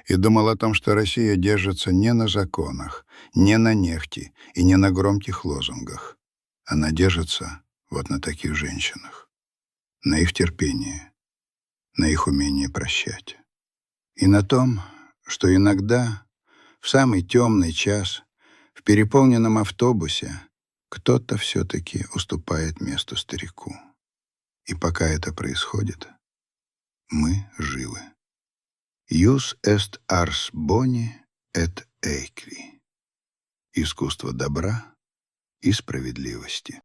и думал о том, что Россия держится не на законах, не на нефти и не на громких лозунгах. Она держится вот на таких женщинах, на их терпении, на их умении прощать. И на том, что иногда, в самый темный час, в переполненном автобусе, кто-то все-таки уступает место старику. И пока это происходит, мы живы. Ius est ars boni et aequi. Искусство добра и справедливости.